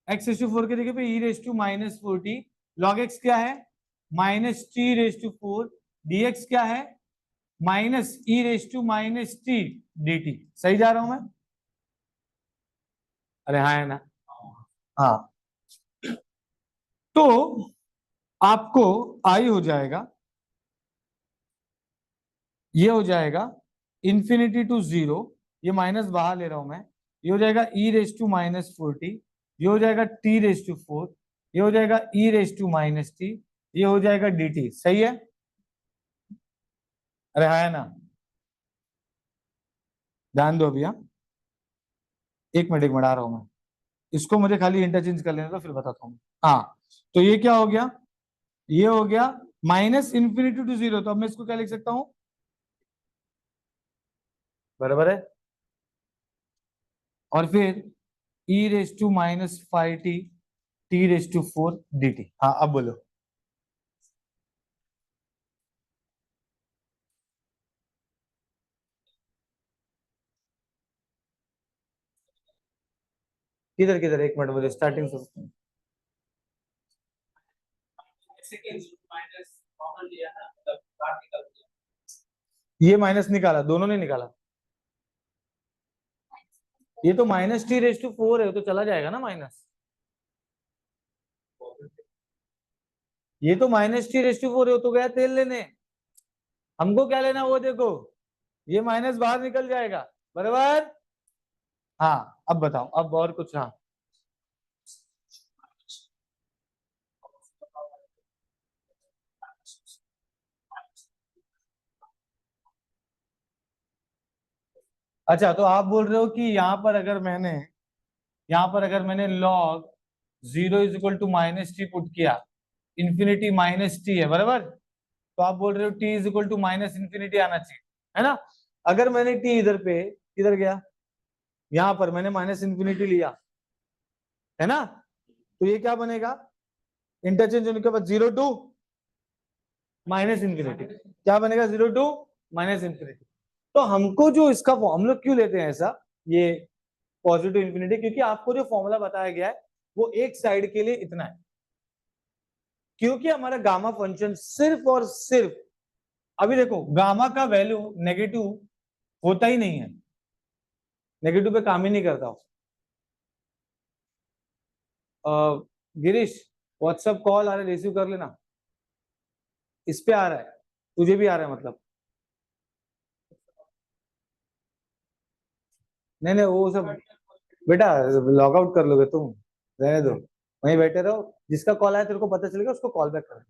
x⁴ के जगह पे e⁻⁻4t। log x क्या है? -t⁻4। dx क्या है? -e⁻t dt। सही जा रहा हूं मैं? अरे हाँ है ना? हाँ, तो आपको आई हो जाएगा, ये हो जाएगा इंफिनिटी टू 0, ये माइनस बाहर ले रहा हूं मैं, ये हो जाएगा e⁻⁻4t, ये हो जाएगा t⁻4। ये हो जाएगा ई रेस टू माइनस टी, ये हो जाएगा डी टी। सही है? अरे हाँ है ना? ध्यान दो अभी। हाँ, एक मिनट आ रहा हूं मैं, इसको मुझे खाली इंटरचेंज कर लेने दो फिर बताता हूँ। हाँ, तो ये क्या हो गया? ये हो गया माइनस इन्फिनिटी टू जीरो, तो अब मैं इसको क्या लिख सकता हूँ? बराबर है। और फिर e raise to minus five t, t raise to four d t. हाँ अब बोलो। किधर किधर, एक मिनट, बोलो स्टार्टिंग से। ये माइनस निकाला, दोनों ने निकाला। ये तो minus t raise to four है, तो चला जाएगा ना माइनस। ये तो minus t raise to four है, तो गया तेल लेने। हमको क्या लेना वो देखो, ये माइनस बाहर निकल जाएगा। बराबर। हाँ अब बताओ, अब और कुछ। हाँ, अच्छा तो आप बोल रहे हो कि यहाँ पर अगर मैंने log zero is equal to minus t put किया, इन्फिनिटी माइनस टी है बराबर, तो आप बोल रहे हो t is equal to minus infinity आना चाहिए, है ना? अगर मैंने टी इधर पे, इधर गया, यहाँ पर मैंने माइनस इन्फिनिटी लिया, है ना? तो ये क्या बनेगा? इंटरचेंज होने के बाद जीरो टू माइनस इन्फिनिटी, क्या बनेगा? Zero to minus infinity. तो हमको जो इसका हम लोग क्यों लेते हैं ऐसा, ये पॉजिटिव इन्फिनिटी, क्योंकि आपको जो फॉर्मूला बताया गया है वो एक साइड के लिए इतना है, क्योंकि हमारा गामा फंक्शन सिर्फ और सिर्फ, अभी देखो गामा का वैल्यू नेगेटिव होता ही नहीं है, नेगेटिव पे काम ही नहीं करता। गिरीश, व्हाट्सएप कॉल आ रहा है, रिसीव कर लेना। इस पे आ रहा है, तुझे भी आ रहा है मतलब? नहीं नहीं वो सब बेटा लॉग आउट कर लोगे तुम, रहने दो, वहीं बैठे रहो। जिसका कॉल आया तेरे को पता चलेगा उसको कॉल बैक कर।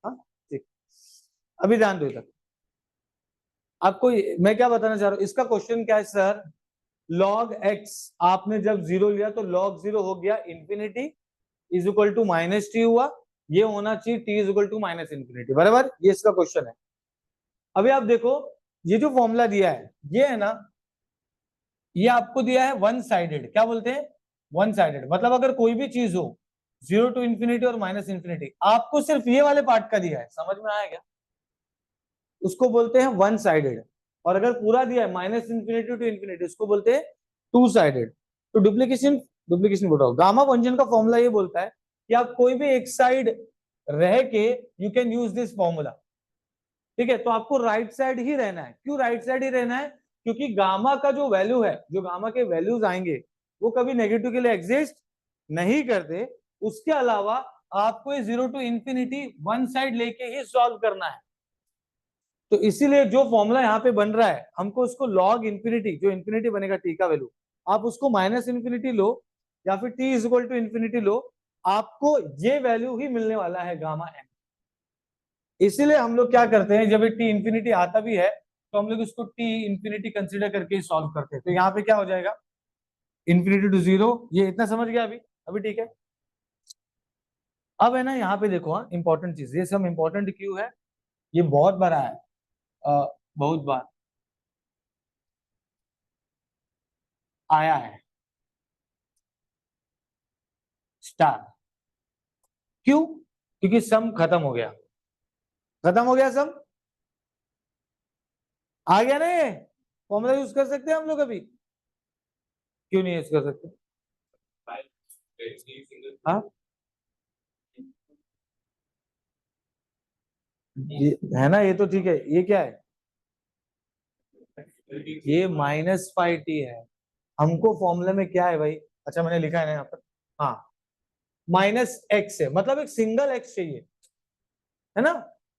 हाँ ठीक, अभी ध्यान दो इधर। आपको मैं क्या बताना चाह रहा हूँ, इसका क्वेश्चन क्या है सर? लॉग एक्स आपने जब जीरो लिया तो लॉग जीरो हो गया infinity is equal to minus t हुआ, ये होना चाहिए t is equal to minus infinity, बराबर? ये इसका क्वेश्चन है। अभी आप देखो, ये जो फॉर्मूला दिया है ये है ना, ये आपको दिया है वन साइडेड, क्या बोलते हैं? वन साइडेड, मतलब अगर कोई भी चीज हो जीरो टू इन्फिनिटी और माइनस इन्फिनिटी, आपको सिर्फ ये वाले पार्ट का दिया है, समझ में आया क्या? उसको बोलते हैं वन साइडेड। और अगर पूरा दिया है माइनस इन्फिनिटी टू इन्फिनिटी, उसको बोलते हैं टू साइडेड। तो डुप्लीकेशन, डुप्लीकेशन बोल रहा हूं, गामा फंक्शन का फॉर्मूला ये बोलता है कि आप कोई भी एक साइड रह के you can use this formula. ठीक है, तो आपको राइट साइड ही रहना है। क्यों राइट साइड ही रहना है? क्योंकि गामा का जो वैल्यू है, जो गामा के वैल्यूज आएंगे वो कभी नेगेटिव के लिए एग्जिस्ट नहीं करते। उसके अलावा आपको ये zero to infinity one side लेके ही सॉल्व करना है। तो इसीलिए जो फॉर्मूला यहाँ पे बन रहा है, हमको उसको लॉग इन्फिनिटी, जो इन्फिनिटी बनेगा टी का वैल्यू, आप उसको माइनस इन्फिनिटी लो या फिर t is equal to infinity लो, आपको ये वैल्यू ही मिलने वाला है गामा एम। इसीलिए हम लोग क्या करते हैं, जब टी इंफिनिटी आता भी है तो हम लोग इसको टी इंफिनिटी कंसीडर करके ही सॉल्व करते हैं। तो यहाँ पे क्या हो जाएगा? इंफिनिटी टू जीरो, ये इतना समझ गया अभी? अभी ठीक है। अब है ना यहाँ पे देखो, हाँ इंपॉर्टेंट चीज, ये सब इंपॉर्टेंट क्यों है, ये बहुत बड़ा है, बहुत बार आया है स्टार। क्यों? क्योंकि सम खत्म हो गया, खत्म हो गया सम, आ गया ना, ये फॉर्मूला यूज कर सकते हैं हम लोग अभी? क्यों नहीं यूज कर सकते? हाँ, है ना, ये तो ठीक है। ये क्या है? ये माइनस फाइव टी है। हमको फॉर्मूले में क्या है भाई? अच्छा मैंने लिखा है ना यहाँ पर, हाँ माइनस एक्स है, मतलब एक सिंगल एक्स चाहिए, है ना?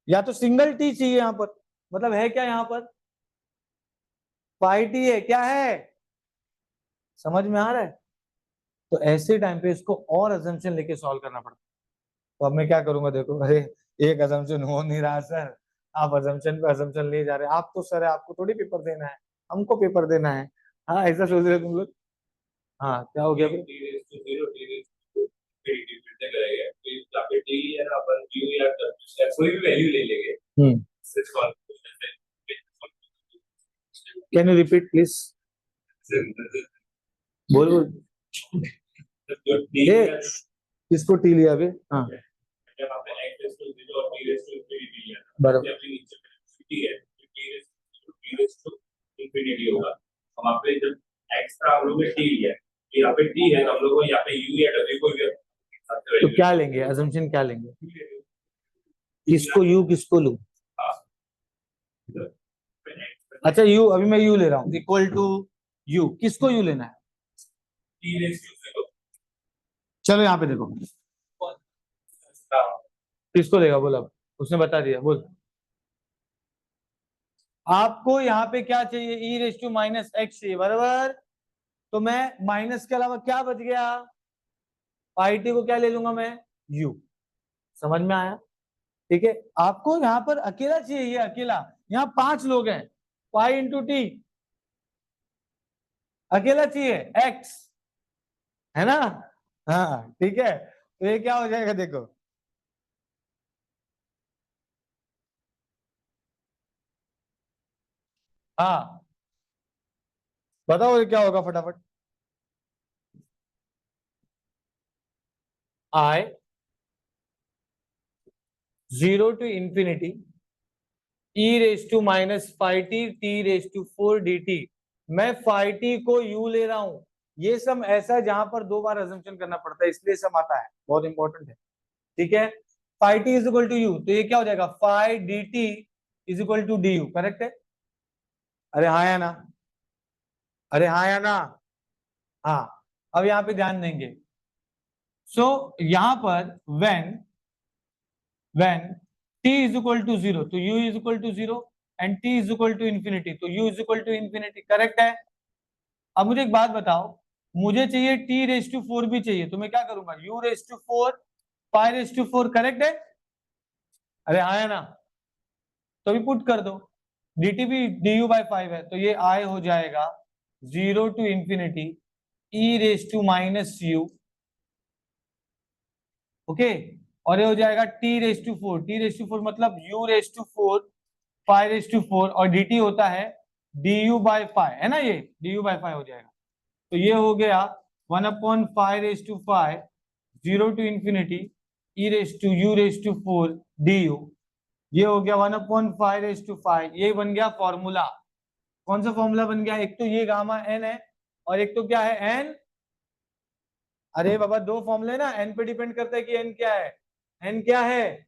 या तो सिंगल टी चाहिए यहाँ पर, मतलब है क्या यहाँ पर? फाइव टी है, क्या है? समझ में आ रहा है? तो ऐसे टाइम पे इसको और अजम्पशन लेके सॉल्व करना पड़ता है। तो अब मैं क्या करूंगा देखो, अरे एक अजम्पशन हो नहीं रहा सर, आप अजम्पशन पे अजम्पशन ले जा रहे हैं। आप तो सर है, आपको थोड़ी पेपर देना है, हमको पेपर देना है। हाँ ऐसा सोच रहे तुम लोग। हाँ क्या हो गया फिर? हम्म, कैन यू रिपीट प्लीज? बोल बोल। ए, किसको टी लिया अभी? हाँ बराबर। तो क्या लेंगे, अजम्पशन क्या लेंगे? किसको यू किसको लू? अच्छा यू, अभी मैं यू ले रहा हूँ इक्वल टू यू, किसको यू लेना है? चलो यहाँ पे देखो, किसको देगा बोल, अब उसने बता दिया बोल। आपको यहाँ पे क्या चाहिए? ई रेस टू माइनस एक्स चाहिए, बराबर। तो मैं माइनस के अलावा क्या बच गया? पाई टी को क्या ले लूंगा मैं? यू। समझ में आया? ठीक है, आपको यहाँ पर अकेला चाहिए, ये अकेला। यहाँ 5 लोग हैं, पाई इंटू टी अकेला चाहिए, एक्स, है ना? हाँ ठीक है, तो ये क्या हो जाएगा देखो, हाँ बताओ ये क्या होगा फटाफट। I 0 to ∞ e raise to minus five t t raise to 4 dt। मैं फाइव टी को यू ले रहा हूं। ये सम ऐसा है जहां पर 2 बार अजम्पशन करना पड़ता है, इसलिए सम आता है, बहुत इंपॉर्टेंट है। ठीक है, five t is equal to u, तो ये क्या हो जाएगा? Five d t is equal to d u, correct है? अरे हाँ या ना? अरे हाँ या ना? हाँ। अब यहाँ पे ध्यान देंगे। सो यहां पर when t is equal to 0 तो u is equal to 0 and t is equal to infinity तो u is equal to infinity, correct है? अब मुझे एक बात बताओ, मुझे चाहिए t रेस टू 4 भी चाहिए, तो मैं क्या करूंगा? u raise to 4 pi raise to 4, correct है? अरे हाँ है ना? तो अभी पुट कर दो, dt भी du बाय 5 है, तो ये i हो जाएगा 0 to ∞ e raise to minus u, okay. और ये हो जाएगा t रेस टू 4 मतलब u raise to 4 five raise to 4, और dt होता है du बाय 5, है ना? ये du बाय 5 हो जाएगा, तो ये हो गया 1/5 raise to 5 0 to ∞ e raise to u raise to 4 du। ये हो गया 1/5 रेस टू 5, ये बन गया फॉर्मूला। कौन सा फॉर्मूला बन गया? एक तो ये गामा n है, और एक तो क्या है? n। अरे बाबा दो फॉर्मूले ना, n पे डिपेंड करता है कि n क्या है। n क्या है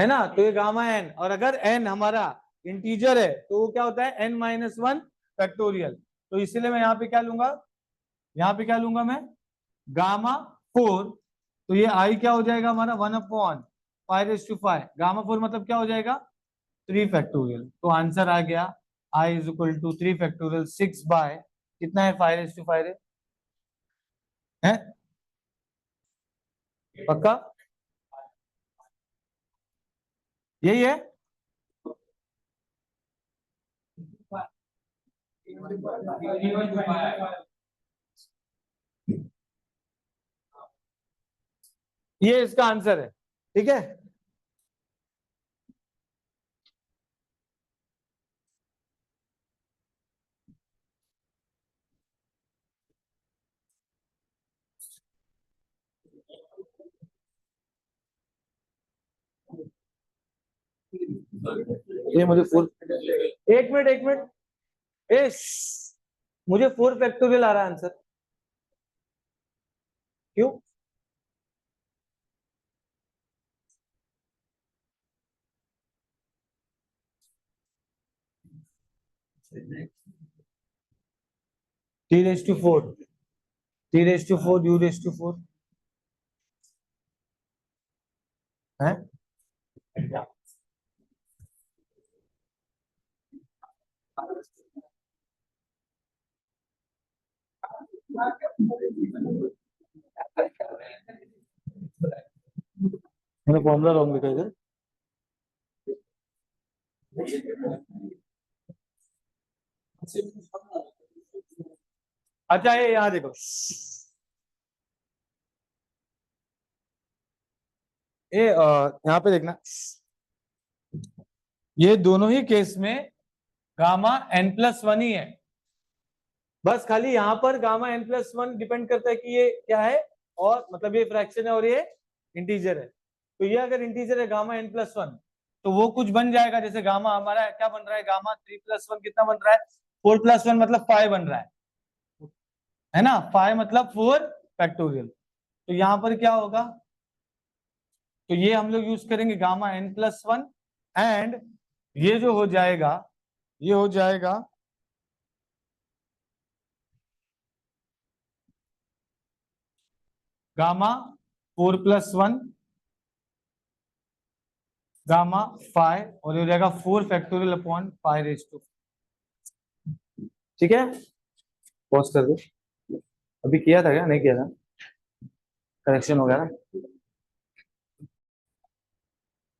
ना? तो ये गामा n, और अगर n हमारा इंटीजर है तो वो क्या होता है? n-1 factorial. तो इसीलिए मैं यहाँ पे क्या लूंगा? यहाँ पे क्या लूंगा मैं? गामा 4। तो ये i क्या हो जाएगा हमारा? 1/5 गामा 4 मतलब क्या हो जाएगा? 3 फैक्टोरियल। तो आंसर आ गया i is equal to 3 factorial 6 by कितना है? 5/5 है? पक्का यही है? ये इसका आंसर है, ठीक है। ये मुझे फोर, एक मिनट ए मुझे 4 फैक्टोरियल आ रहा है आंसर, क्यों? t raise to 4, t raise to 4 u raise to 4 है। मैंने फॉर्मूला रॉन्ग लिखा इधर। अच्छा ये यहाँ देखो, ये यहाँ पे देखना, ये दोनों ही केस में गामा n+1 ही है। बस खाली यहाँ पर गामा n+1 डिपेंड करता है कि ये क्या है, और मतलब ये फ्रैक्शन है और ये इंटीजर है। तो ये अगर इंटीजर है गामा n+1, तो वो कुछ बन जाएगा, जैसे गामा हमारा क्या बन रहा है, गामा 3+1 कितना बन रहा है, 4+1 मतलब 5 बन रहा है ना, 5 मतलब 4 फैक्टोरियल। तो यहाँ पर क्या होगा, तो ये हम लोग यूज करेंगे गामा n+1, एंड ये जो हो जाएगा, ये हो जाएगा गामा 4+1 गामा 5, और ये हो जाएगा 4 फैक्टोरियल अपॉन 5 ठीक है। पॉज कर दो, अभी किया था क्या, नहीं किया था, करेक्शन हो गया ना।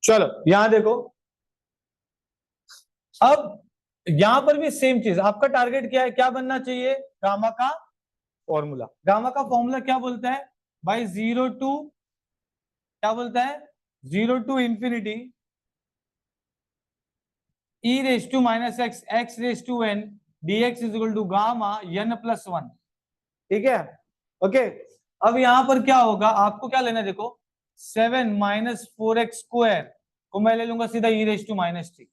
चलो यहां देखो, अब यहां पर भी सेम चीज, आपका टारगेट क्या है, क्या बनना चाहिए, गामा का फॉर्मूला। गामा का फॉर्मूला क्या बोलता है भाई, 0 टू, क्या बोलता है, 0 to infinity e⁻x x⁻n dx is equal to gamma n+1, ठीक है। ओके, अब यहां पर क्या होगा, आपको क्या लेना है, देखो 7 - 4x² को मैं ले लूंगा सीधा e⁻t।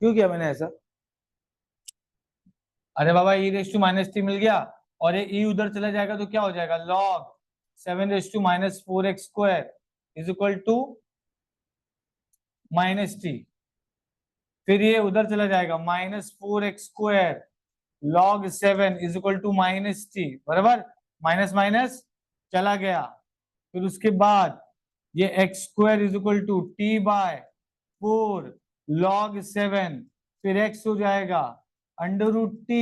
क्यों किया मैंने ऐसा, अरे बाबा e⁻t मिल गया, और ये e उधर चला जाएगा तो क्या हो जाएगा, log 7 - 4x² is equal to -t, फिर ये उधर चला जाएगा -4x² log 7 is equal to -t, बराबर, माइनस माइनस चला गया, फिर उसके बाद ये x² is equal to t/4 log 7, फिर x हो जाएगा √t,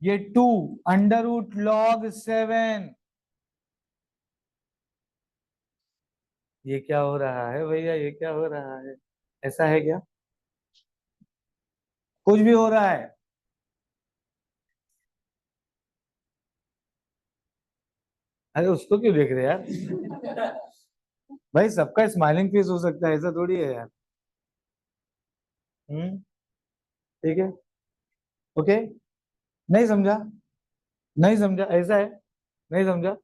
ये 2 √log 7। ये क्या हो रहा है भैया, ये क्या हो रहा है, ऐसा है क्या, कुछ भी हो रहा है। अरे उसको क्यों देख रहे यार, भाई सबका स्माइलिंग फेस हो सकता है, ऐसा थोड़ी है यार। ठीक है, ओके, नहीं समझा, नहीं समझा, ऐसा है, नहीं समझा,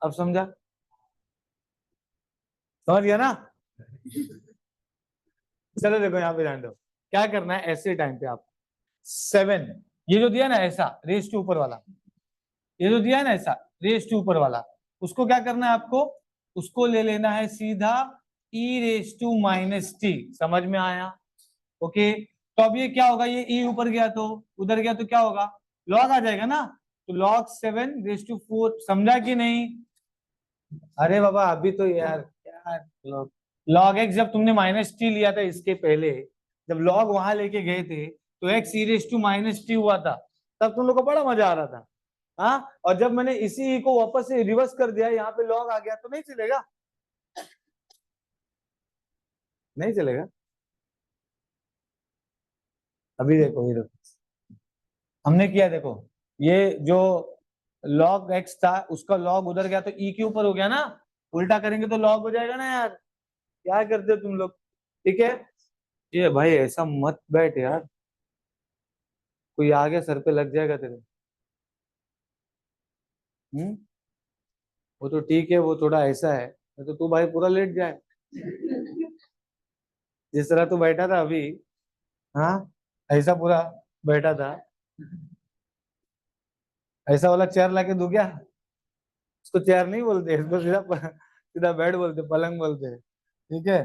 अब समझा, समझ गया ना। चलो देखो यहाँ पे ध्यान दो, क्या करना है ऐसे टाइम पे, आप 7, ये जो दिया ना ऐसा रेस टू ऊपर वाला, ये जो दिया है ना ऐसा रेस टू ऊपर वाला, उसको क्या करना है आपको, उसको ले लेना है सीधा e⁻t, समझ में आया, ओके। तो अब ये क्या होगा, ये e ऊपर गया तो उधर गया तो क्या होगा, लॉग आ जाएगा ना, तो log 7/4, समझा कि नहीं। अरे बाबा अभी तो यार क्या, log x जब तुमने -t लिया था इसके पहले, जब log वहां लेके गए थे तो x e⁻t हुआ था, तब तुम लोग को बड़ा मजा आ रहा था, हाँ, और जब मैंने इसी को वापस से रिवर्स कर दिया, यहाँ पे log आ गया, तो नहीं चलेगा, नहीं चलेगा। अभी देखो, ये देखो हमने किया, देखो ये जो log x था उसका log उधर गया तो e के ऊपर हो गया ना, उल्टा करेंगे तो log हो जाएगा ना यार, क्या करते हो तुम लोग, ठीक है। ये भाई ऐसा मत बैठ यार, कोई आ गया सर पे लग जाएगा तेरे। हम्म, वो तो ठीक है, वो थोड़ा ऐसा है, नहीं तो तू भाई पूरा लेट जाए, जिस तरह तू बैठा था अभी, हाँ, ऐसा पूरा बैठा था, ऐसा वाला चेयर लाके दूं क्या, उसको चेयर नहीं बोलते, इसको सीधा सीधा बेड बोलते, पलंग बोलते हैं, ठीक है,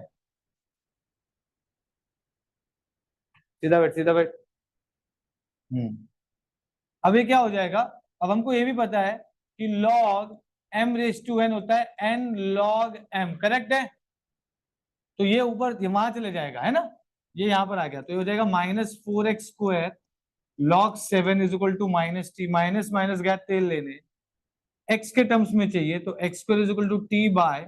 सीधा बैठ, सीधा बैठ। हम्म, अब ये क्या हो जाएगा, अब हमको ये भी पता है कि log m raise to n होता है n log m, करेक्ट है। तो ये ऊपर वहां चले जाएगा, है ना, ये यहाँ पर आ गया, तो ये हो जाएगा -4x² log 7 is equal to -t, minus minus गया तेल लेने, x के टर्म्स में चाहिए, तो x² is equal to t by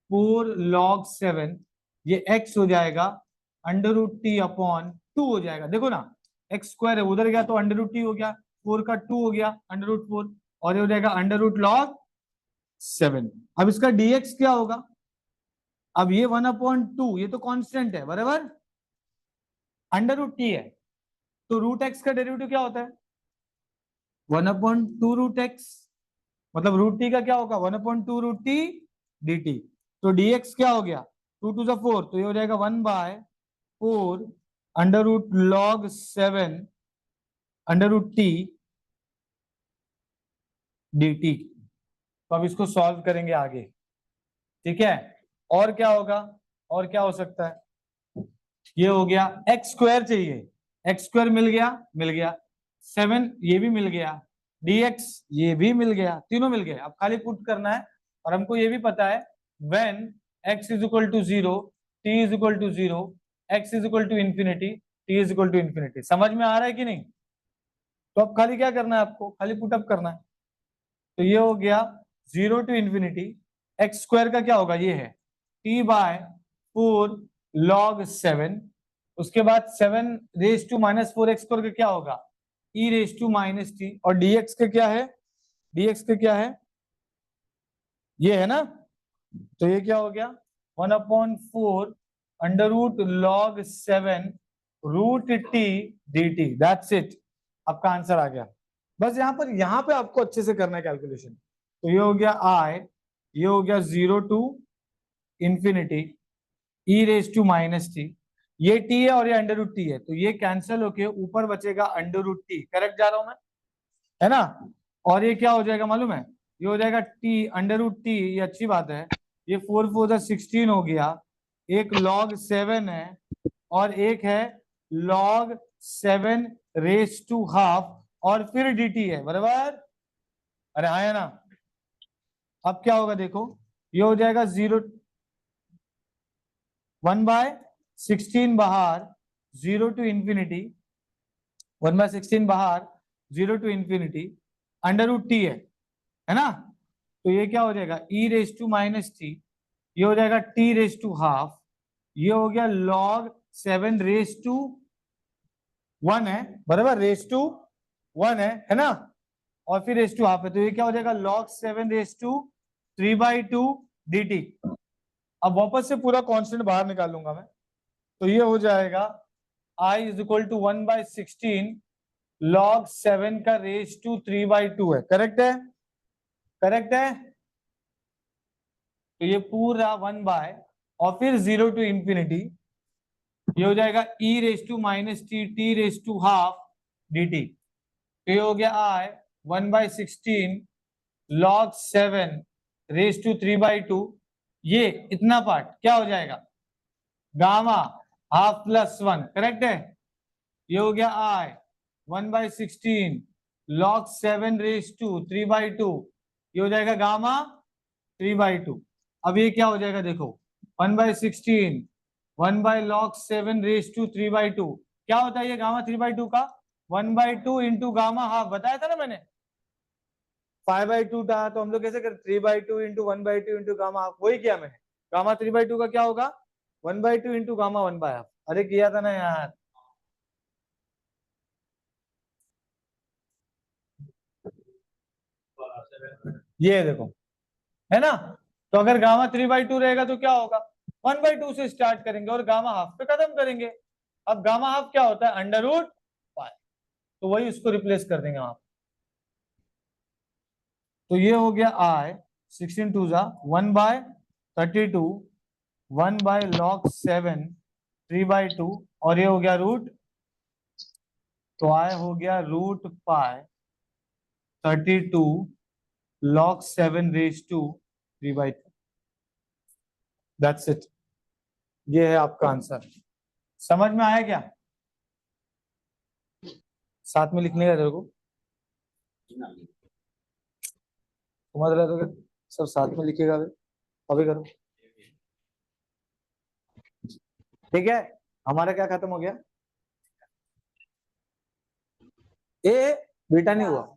4 log 7, ये x हो जाएगा √t अपॉन 2 हो जाएगा, देखो ना x² है उधर गया तो √t हो गया, 4 का 2 हो गया √4, और ये हो जाएगा √log 7। अब इसका dx क्या होगा, अब ये 1/2, ये तो कांस्टेंट है बराबर, √t है, तो √x का डेरिवेटिव क्या होता है 1/2 √x, मतलब √t का क्या होगा 1/2 √t dt, तो dx क्या हो गया 2 to the 4, तो ये हो जाएगा 1/4 √log 7 √t dt। तो अब इसको सॉल्व करेंगे आगे, ठीक है। और क्या होगा, और क्या हो सकता है, ये हो गया x² चाहिए, x² मिल गया 7 ये भी मिल गया, dx ये भी मिल गया, तीनों मिल गए, अब खाली पुट करना है। और हमको ये भी पता है when x is equal to 0, t is equal to 0, x is equal to infinity, t is equal to infinity. समझ में आ रहा है कि नहीं, तो अब खाली क्या करना है, आपको खाली पुटअप करना है। तो ये हो गया 0 टू इंफिनिटी, x² का क्या होगा, ये है t बाय 4 log 7, उसके बाद 7 रेज टू -4x² का क्या होगा e रेज टू -t, और dx का क्या है, dx का क्या है, ये है ना, तो ये क्या हो गया 1/4 √log 7 √t dt, that's it, आपका आंसर आ गया। बस यहाँ पे आपको अच्छे से करना है कैलकुलेशन। तो ये हो गया i, ये हो गया 0 to infinity e raise to -t, ये t है और ये √t है, तो ये कैंसिल होके ऊपर बचेगा √t, करेक्ट जा रहा हूं मैं, है ना। और ये क्या हो जाएगा मालूम है, ये हो जाएगा t √t, ये अच्छी बात है, ये 4 4 16 हो गया, एक log 7 है और एक है log 7 रेज टू हाफ, और फिर dt है बराबर, अरे हाँ है ना। अब क्या होगा देखो, ये हो जाएगा 1/16 बाहर, 0 टू इंफिनिटी, 1/16 बाहर 0 टू इंफिनिटी, √t है ना, तो ये क्या हो जाएगा e रेज टू -t, ये हो जाएगा t रेज टू हाफ, ये हो गया log 7 रेज टू 1 है बराबर, रेज टू 1 है ना, और फिर रेज टू हाफ है, तो ये क्या हो जाएगा log 7 रेज टू 3/2 dt। अब वापस से पूरा कांस्टेंट बाहर निकालूंगा मैं, तो ये हो जाएगा i is equal to 1/16 log 7 का रेज टू 3/2 है, करेक्ट है, करेक्ट है। तो ये पूरा 1 बाय, और फिर 0 टू इंफिनिटी, ये हो जाएगा e raise to -t t raise to half dt, तो ये हो गया i 1/16 log 7 रेज टू 3/2, ये इतना पार्ट क्या हो जाएगा गामा हाफ प्लस 1, करेक्ट है। ये हो गया i 1/16 log 7 रेज टू 3/2, ये हो जाएगा गामा 3/2। अब ये क्या हो जाएगा देखो 1/16 1/log 7 रेज टू 3/2, क्या होता है ये गामा 3/2 का 1/2 इंटू गामा हाफ, बताया था ना मैंने 5/2 था, तो हम लोग कैसे कर 3/2 इंटू 1/2 इंटू गामा हाफ, वही किया मैंने। गामा 3/2 का क्या होगा 1/2 इंटू गामा 1/2, अरे किया था ना यार। ये देखो, है ना, तो अगर गामा 3/2 रहेगा तो क्या होगा 1/2 से स्टार्ट करेंगे और गामा हाफ पे खत्म करेंगे। अब गामा हाफ क्या होता है √π, तो वही उसको रिप्लेस कर देंगे वहां, तो ये हो गया i 16 2 1/32 1/log 7 3/2, और ये हो गया रूट, तो i हो गया √π 32 log 7 raise to 3/2, that's it, ये है आपका आंसर। समझ में आया क्या, साथ में लिखने का तेरे को। समझ रहे हो? सब साथ में लिखिएगा अभी करो। ठीक है, हमारा क्या खत्म हो गया? ए बीटा नहीं हुआ,